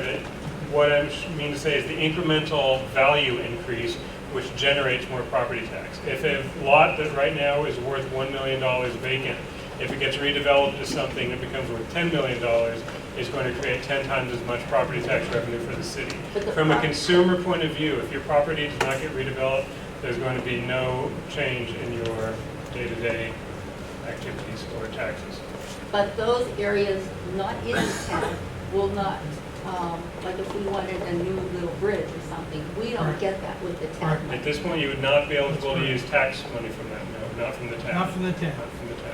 What I mean to say is the incremental value increase, which generates more property tax. If a lot that right now is worth $1 million vacant, if it gets redeveloped to something that becomes worth $10 million, is going to create 10 times as much property tax revenue for the city. But the From a pro- consumer point of view, if your property does not get redeveloped, there's going to be no change in your day-to-day activities or taxes. But those areas not in the town will not, like if we wanted a new little bridge or something, we don't Right. get that with the town. Right. At this point, you would not be eligible to use tax money from that, no, not from the town. Not from the town. Not from the town.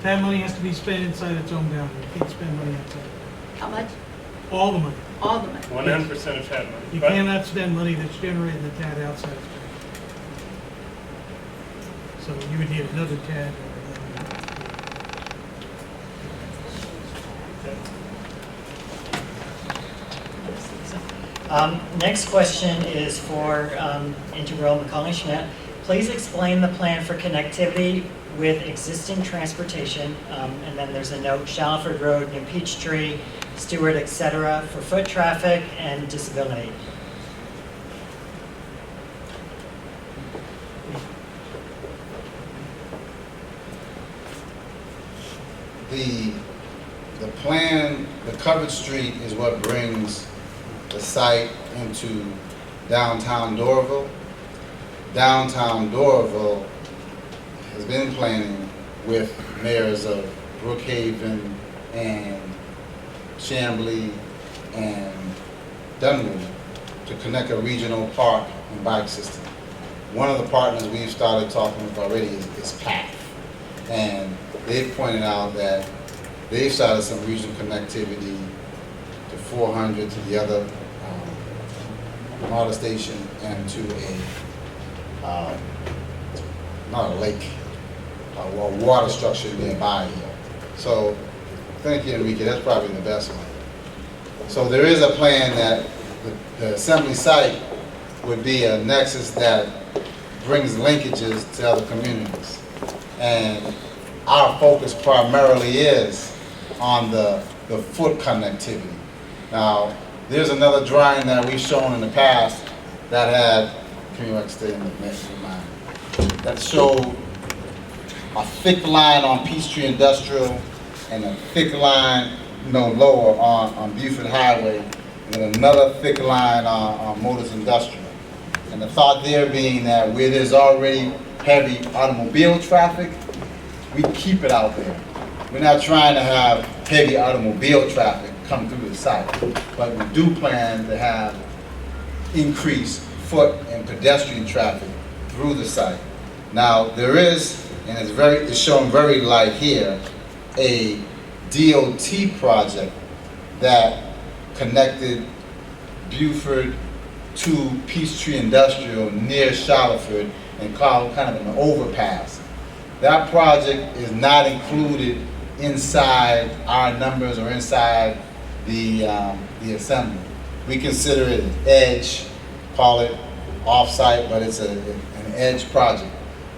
That money has to be spent inside its own boundary. You can't spend money outside. How much? All the money. All the money. 100% of TAD money. You But cannot spend money that's generated in the TAD outside its boundary. So you would need another TAD or another. Next question is for Integral Macaulay Schmidt. Please explain the plan for connectivity with existing transportation, and then there's a note, Shalford Road, New Peachtree, Stewart, et cetera, for foot traffic and disability. The plan, the covered street is what brings the site into downtown Doraville. Downtown Doraville has been planning with mayors of Brookhaven and Chamblee and Dunwoody to connect a regional park and bike system. One of the partners we've started talking with already is PATH. And they've pointed out that they've started some regional connectivity to 400 to the other model station and to a, not a lake, a water structure nearby here. So thank you, Enrique, that's probably the best one. So there is a plan that the assembly site would be a nexus that brings linkages to other communities. And our focus primarily is on the foot connectivity. Now, there's another drawing that we've shown in the past that had, can you stay in the next line? That showed a thick line on Peachtree Industrial and a thick line, lower on Buford Highway, and another thick line on Motors Industrial. And the thought there being that where there's already heavy automobile traffic, we keep it out there. We're not trying to have heavy automobile traffic come through the site, but we do plan to have increased foot and pedestrian traffic through the site. Now, there is, and it's shown very light here, a DOT project that connected Buford to Peachtree Industrial near Shalford and called kind of an overpass. That project is not included inside our numbers or inside the assembly. We consider it an edge, call it off-site, but it's an edge project.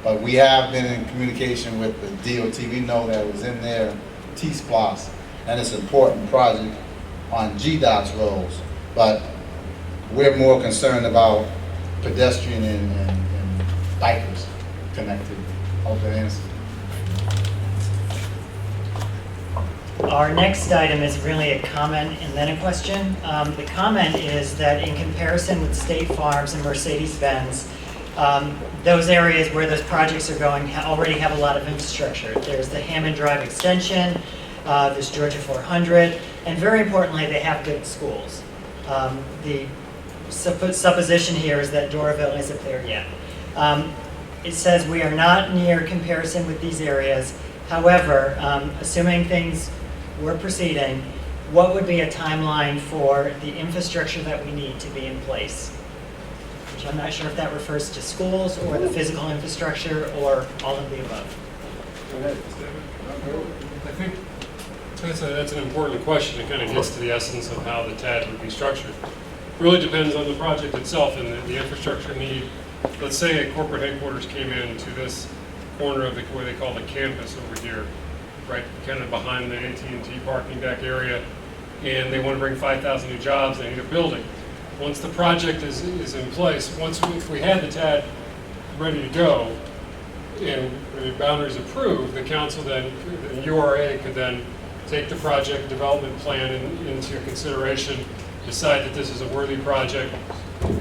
But we have been in communication with the DOT. We know that it was in their T-SPLOS, and it's an important project on GDOT's roads. But we're more concerned about pedestrian and bikers connected. Hope that answers. Our next item is really a comment and then a question. The comment is that in comparison with State Farms and Mercedes-Benz, those areas where those projects are going already have a lot of infrastructure. There's the Hammond Drive extension, there's Georgia 400, and very importantly, they have good schools. The supposition here is that Doraville isn't there yet. It says we are not near comparison with these areas. However, assuming things were proceeding, what would be a timeline for the infrastructure that we need to be in place? Which I'm not sure if that refers to schools or the physical infrastructure or all of the above. I think that's an important question. It kind of gets to the essence of how the TAD would be structured. Really depends on the project itself and the infrastructure need. Let's say a corporate headquarters came in to this corner of what they call the campus over here, right, kind of behind the AT&T parking deck area, and they want to bring 5,000 new jobs. They need a building. Once the project is in place, if we had the TAD ready to go, and the boundaries approved, the council then, the URA could then take the project development plan into consideration, decide that this is a worthy project,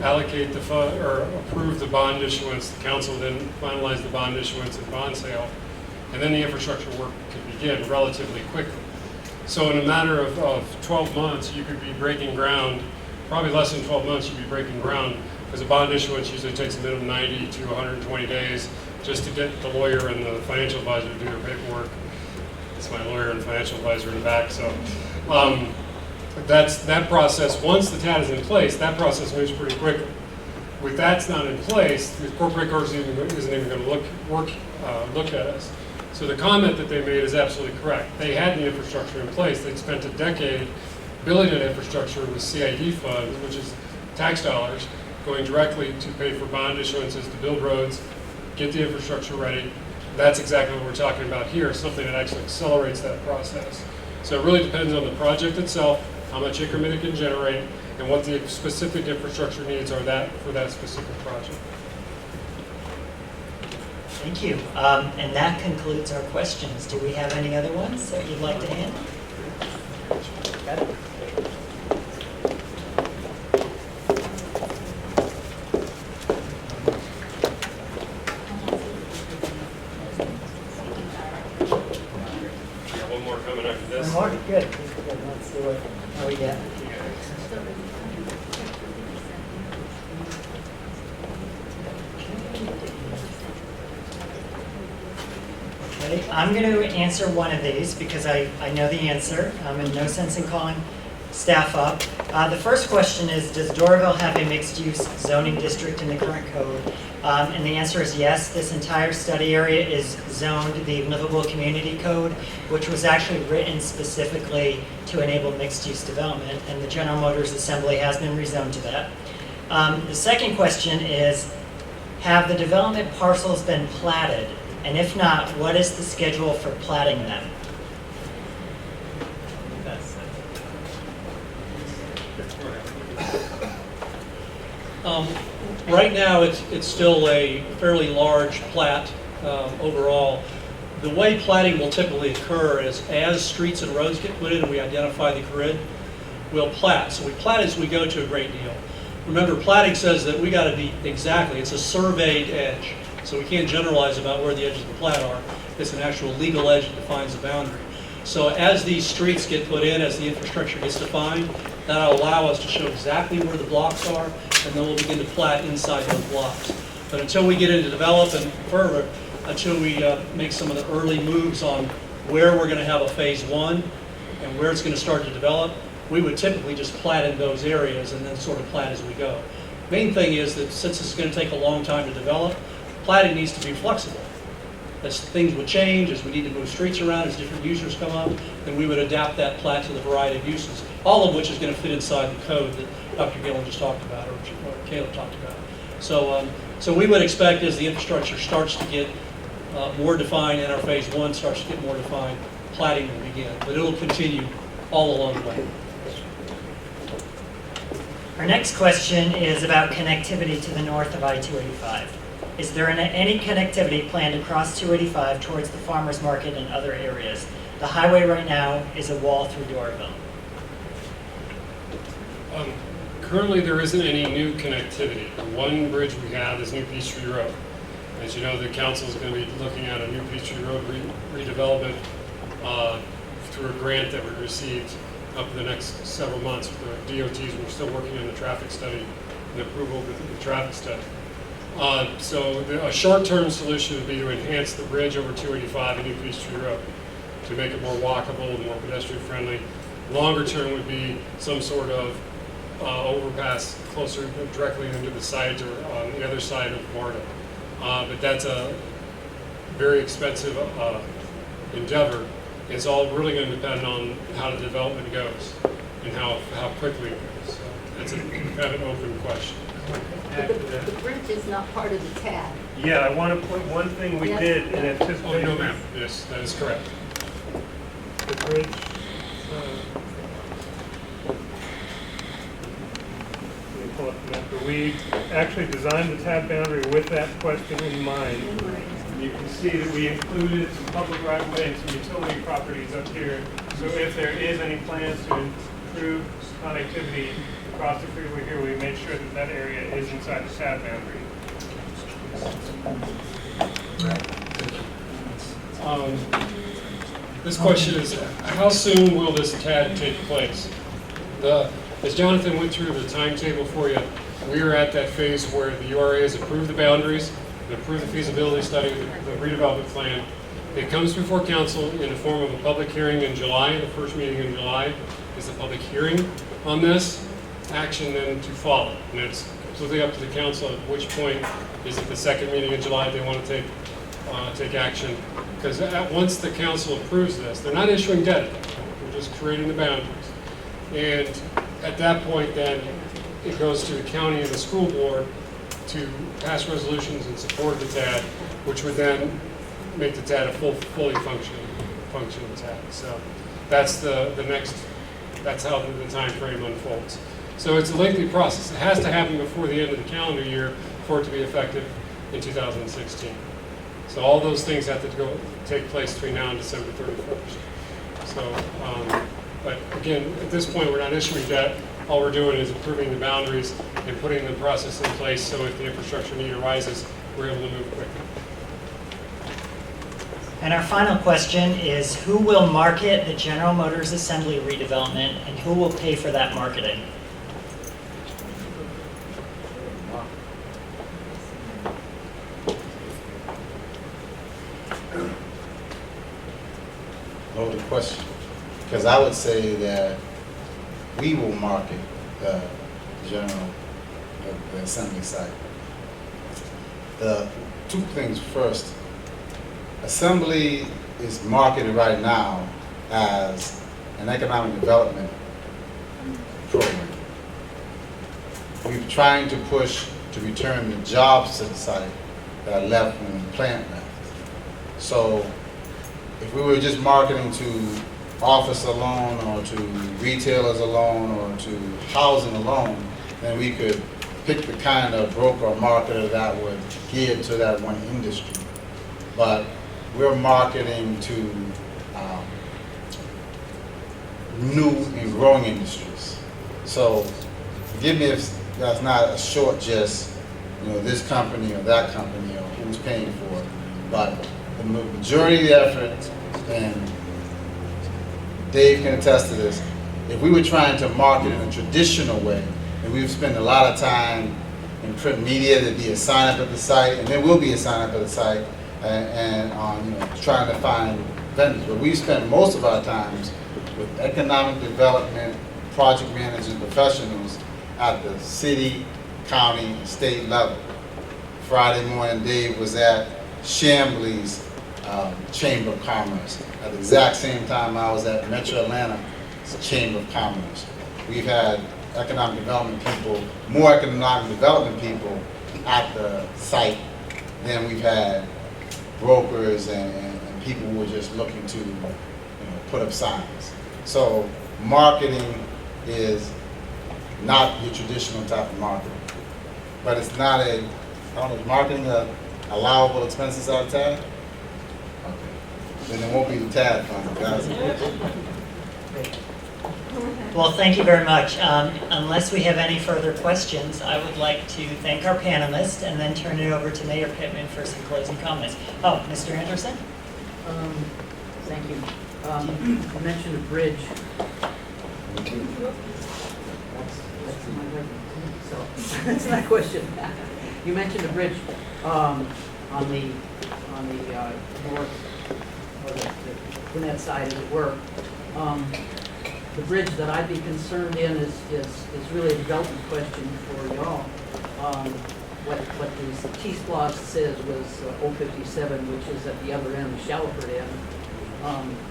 allocate the fund, or approve the bond issuance, the council then finalize the bond issuance and bond sale, and then the infrastructure work can begin relatively quickly. So in a matter of 12 months, you could be breaking ground, probably less than 12 months you'd be breaking ground, because a bond issuance usually takes a minimum 90 to 120 days just to get the lawyer and the financial advisor to do their paperwork. It's my lawyer and financial advisor in the back, so that's that process. Once the TAD is in place, that process moves pretty quickly. With that's not in place, the corporate court isn't even going to look at us. So the comment that they made is absolutely correct. They had the infrastructure in place. They'd spent a decade building an infrastructure with CID funds, which is tax dollars, going directly to pay for bond issuances, to build roads, get the infrastructure ready. That's exactly what we're talking about here, something that actually accelerates that process. So it really depends on the project itself, how much increment it can generate, and what the specific infrastructure needs are for that specific project. Thank you. And that concludes our questions. Do we have any other ones that you'd like to handle? Got it. One more coming after this. One more? Good. Good. Let's see what we get. Okay, I'm going to answer one of these because I know the answer, and no sense in calling staff up. The first question is, does Doraville have a mixed-use zoning district in the current code? And the answer is yes. This entire study area is zoned the Livable Community Code, which was actually written specifically to enable mixed-use development, and the General Motors Assembly has been rezoned to that. The second question is, have the development parcels been platted? And if not, what is the schedule for platting them? Right now, it's still a fairly large plat overall. The way platting will typically occur is as streets and roads get put in and we identify the grid, we'll plat. So we plat as we go to a great deal. Remember, platting says that we got to be exactly, it's a surveyed edge. So we can't generalize about where the edges of the plat are. It's an actual legal edge that defines the boundary. So as these streets get put in, as the infrastructure gets defined, that'll allow us to show exactly where the blocks are, and then we'll begin to plat inside those blocks. But until we get into development further, until we make some of the early moves on where we're going to have a phase one and where it's going to start to develop, we would typically just plat in those areas and then sort of plat as we go. Main thing is that since it's going to take a long time to develop, platting needs to be flexible. As things would change, as we need to move streets around, as different users come up, then we would adapt that plat to the variety of uses, all of which is going to fit inside the code that Dr. Gillen just talked about, or Caleb talked about. So we would expect as the infrastructure starts to get more defined and our phase one starts to get more defined, platting will begin, but it'll continue all along the way. Our next question is about connectivity to the north of I-285. Is there any connectivity planned across 285 towards the farmers market and other areas? The highway right now is a wall through Doraville. Currently, there isn't any new connectivity. The one bridge we have is New Peachtree Road. As you know, the council is going to be looking at a New Peachtree Road redevelopment through a grant that we received up in the next several months with the DOTs. We're still working on the traffic study and approval of the traffic study. So a short-term solution would be to enhance the bridge over 285 and New Peachtree Road to make it more walkable and more pedestrian-friendly. Longer term would be some sort of overpass closer directly into the site or on the other side of Marta. But that's a very expensive endeavor. It's all really going to depend on how the development goes and how quickly it goes. So it's a kind of an open question. The bridge is not part of the TAD. Yeah, I want to point one thing we Yes. did in Oh, anticipation. no, ma'am. Yes, that is correct. The bridge. Let me pull up the map. We actually designed the TAD boundary with that question in mind. And you can see that we included some public right-of-way and some utility properties up here So if there is any plans to improve connectivity across the freeway here, we make sure that that area is inside the TAD boundary. This question is, how soon will this TAD take place? As Jonathan went through the timetable for you, we are at that phase where the URA has approved the boundaries, and approved the feasibility study, the redevelopment plan. It comes before council in the form of a public hearing in July. The first meeting in July is a public hearing on this. Action then to follow, and it's completely up to the council at which point is it the second meeting in July they want to take action. Because once the council approves this, they're not issuing debt, they're just creating the boundaries. And at that point then, it goes to the county and the school board to pass resolutions in support of the TAD, which would then make the TAD a fully functioning TAD. So that's the next, that's how the time frame unfolds. So it's a lengthy process. It has to happen before the end of the calendar year for it to be effective in 2016. So all those things have to take place between now and December 31st. So, but again, at this point, we're not issuing debt. All we're doing is approving the boundaries and putting the process in place so if the infrastructure need arises, we're able to move quickly. And our final question is, who will market the General Motors Assembly redevelopment, and who will pay for that marketing? Loaded question, because I would say that we will market the general, the assembly site. The two things first, assembly is marketed right now as an economic development program. We're trying to push to return the jobs to the site that are left when the plant left. So if we were just marketing to office alone or to retailers alone or to housing alone, then we could pick the kind of broker or marketer that would gear to that one industry. But we're marketing to new and growing industries. So forgive me if that's not a short just, this company or that company or who's paying for it, but the majority of the effort, and Dave can attest to this, if we were trying to market in a traditional way, and we've spent a lot of time in print media, there'd be a sign up at the site, and there will be a sign up at the site, and on trying to find vendors. But we've spent most of our times with economic development, project managers, professionals at the city, county, and state level. Friday morning, Dave was at Chambly's Chamber of Commerce. At the exact same time, I was at Metro Atlanta's Chamber of Commerce. We've had economic development people, more economic development people at the site than we've had brokers and people who are just looking to put up signs. So marketing is not your traditional type of marketing. But it's not I don't know, is marketing allowable expenses out of TAD? Okay. Then it won't be the TAD fund, guys. Well, thank you very much. Unless we have any further questions, I would like to thank our panelists and then turn it over to Mayor Pittman for some closing comments. Oh, Mr. Anderson? Thank you. You mentioned a bridge. That's my question. You mentioned a bridge on the north, or the Gwinnett side, as it were. The bridge that I'd be concerned in is really a development question for y'all. What the T-SPLOST says was 057, which is at the other end, the Shallowford end.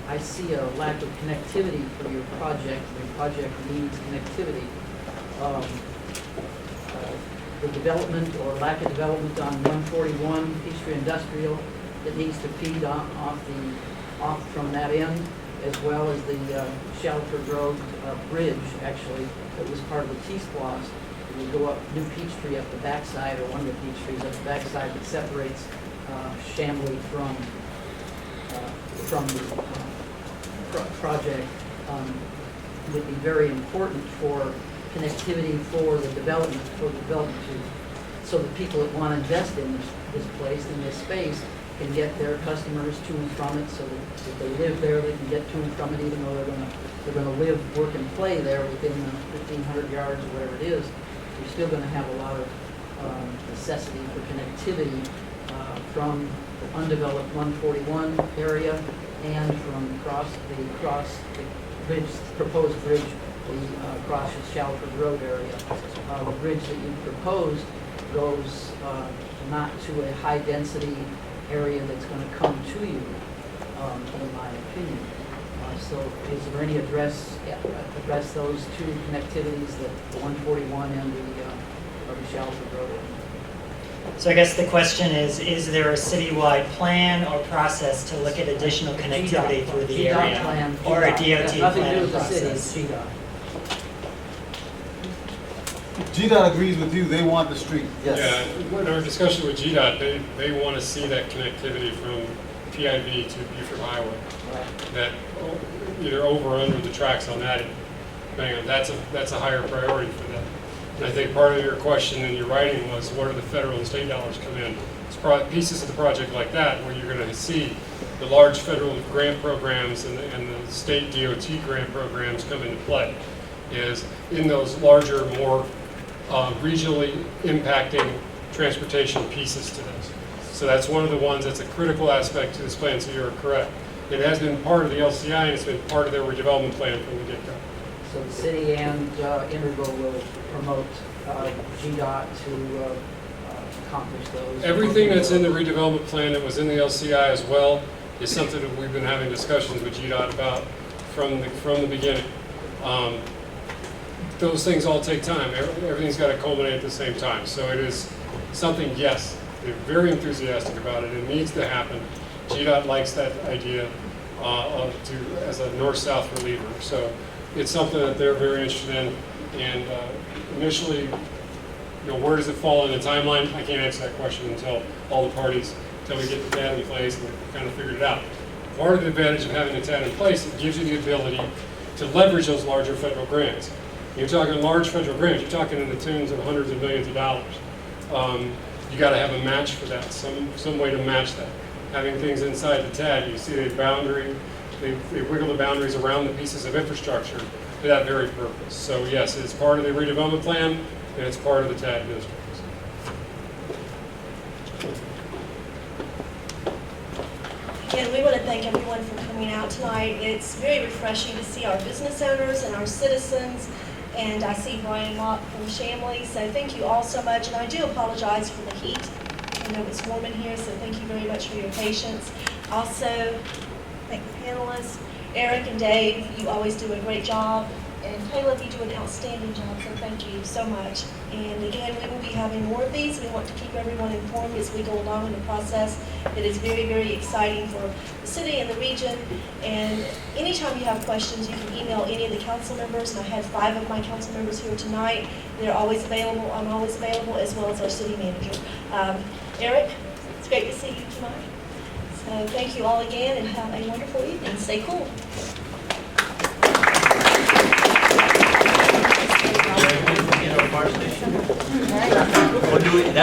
I see a lack of connectivity for your project. Your project needs connectivity. The development or lack of development on 141 Peachtree Industrial, it needs to feed off from that end, as well as the Shallowford Road bridge, actually, that was part of the T-SPLOST. It would go up New Peachtree up the backside, or one of the Peachtrees up the backside that separates Chambly from project would be very important for connectivity for the development, so the people that want to invest in this place, in this space, can get their customers to and from it, so that if they live there, they can get to and from it, even though they're gonna live, work, and play there within the 1,500 yards or whatever it is. You're still gonna have a lot of necessity for connectivity from the undeveloped 141 area and from across the bridge, proposed bridge, across the Shalford Road area. The bridge that you proposed goes not to a high-density area that's going to come to you, in my opinion. So is there any address those two connectivities, the 141 and the Shalford Road area? So I guess the question is there a citywide plan or process to look at additional connectivity through the GDOT area? plan, Or a GDOT. DOT Nothing to do plan with the city, process? it's GDOT. GDOT agrees with you, they want the street. Yeah, in our discussion with GDOT, they want to see that connectivity from PIV to Buford Highway. That either over or under the tracks on that, that's a higher priority for them. And I think part of your question in your writing was, where do the federal and state dollars come in? It's pieces of the project like that where you're going to see the large federal grant programs and the state DOT grant programs come into play. Is in those larger, more regionally impacting transportation pieces to this. So that's one of the ones that's a critical aspect to this plan, so you're correct. It has been part of the LCI and it's been part of their redevelopment plan from the get-go. So the city and Integral will promote GDOT to accomplish those. Everything that's in the redevelopment plan that was in the LCI as well is something that we've been having discussions with GDOT about from the beginning. Those things all take time. Everything's got to culminate at the same time. So it is something, yes, they're very enthusiastic about it. It needs to happen. GDOT likes that idea as a north-south reliever. So it's something that they're very interested in. And initially, where does it fall in the timeline? I can't answer that question until we get the TAD in place and we've kind of figured it out. Part of the advantage of having the TAD in place, it gives you the ability to leverage those larger federal grants. You're talking large federal grants, you're talking in the tunes of hundreds of millions of dollars. You got to have a match for that, some way to match that. Having things inside the TAD, you see the boundary, they wiggle the boundaries around the pieces of infrastructure for that very purpose. So yes, it's part of the redevelopment plan and it's part of the TAD district. Again, we want to thank everyone for coming out tonight. It's very refreshing to see our business owners and our citizens. And I see Brian Locke from Shamley, so thank you all so much. And I do apologize for the heat. I know it's warm in here, so thank you very much for your patience. Also, thank the panelists. Eric and Dave, you always do a great job. And Caleb, you do an outstanding job, so thank you so much. And again, we will be having more of these. We want to keep everyone informed as we go along in the process. It is very, very exciting for the city and the region. And anytime you have questions, you can email any of the council members. And I had 5 of my council members here tonight. They're always available. I'm always available, as well as our city manager. Eric, it's great to see you tonight. So thank you all again, and have a wonderful evening. Stay cool. Fire station. We'll do it.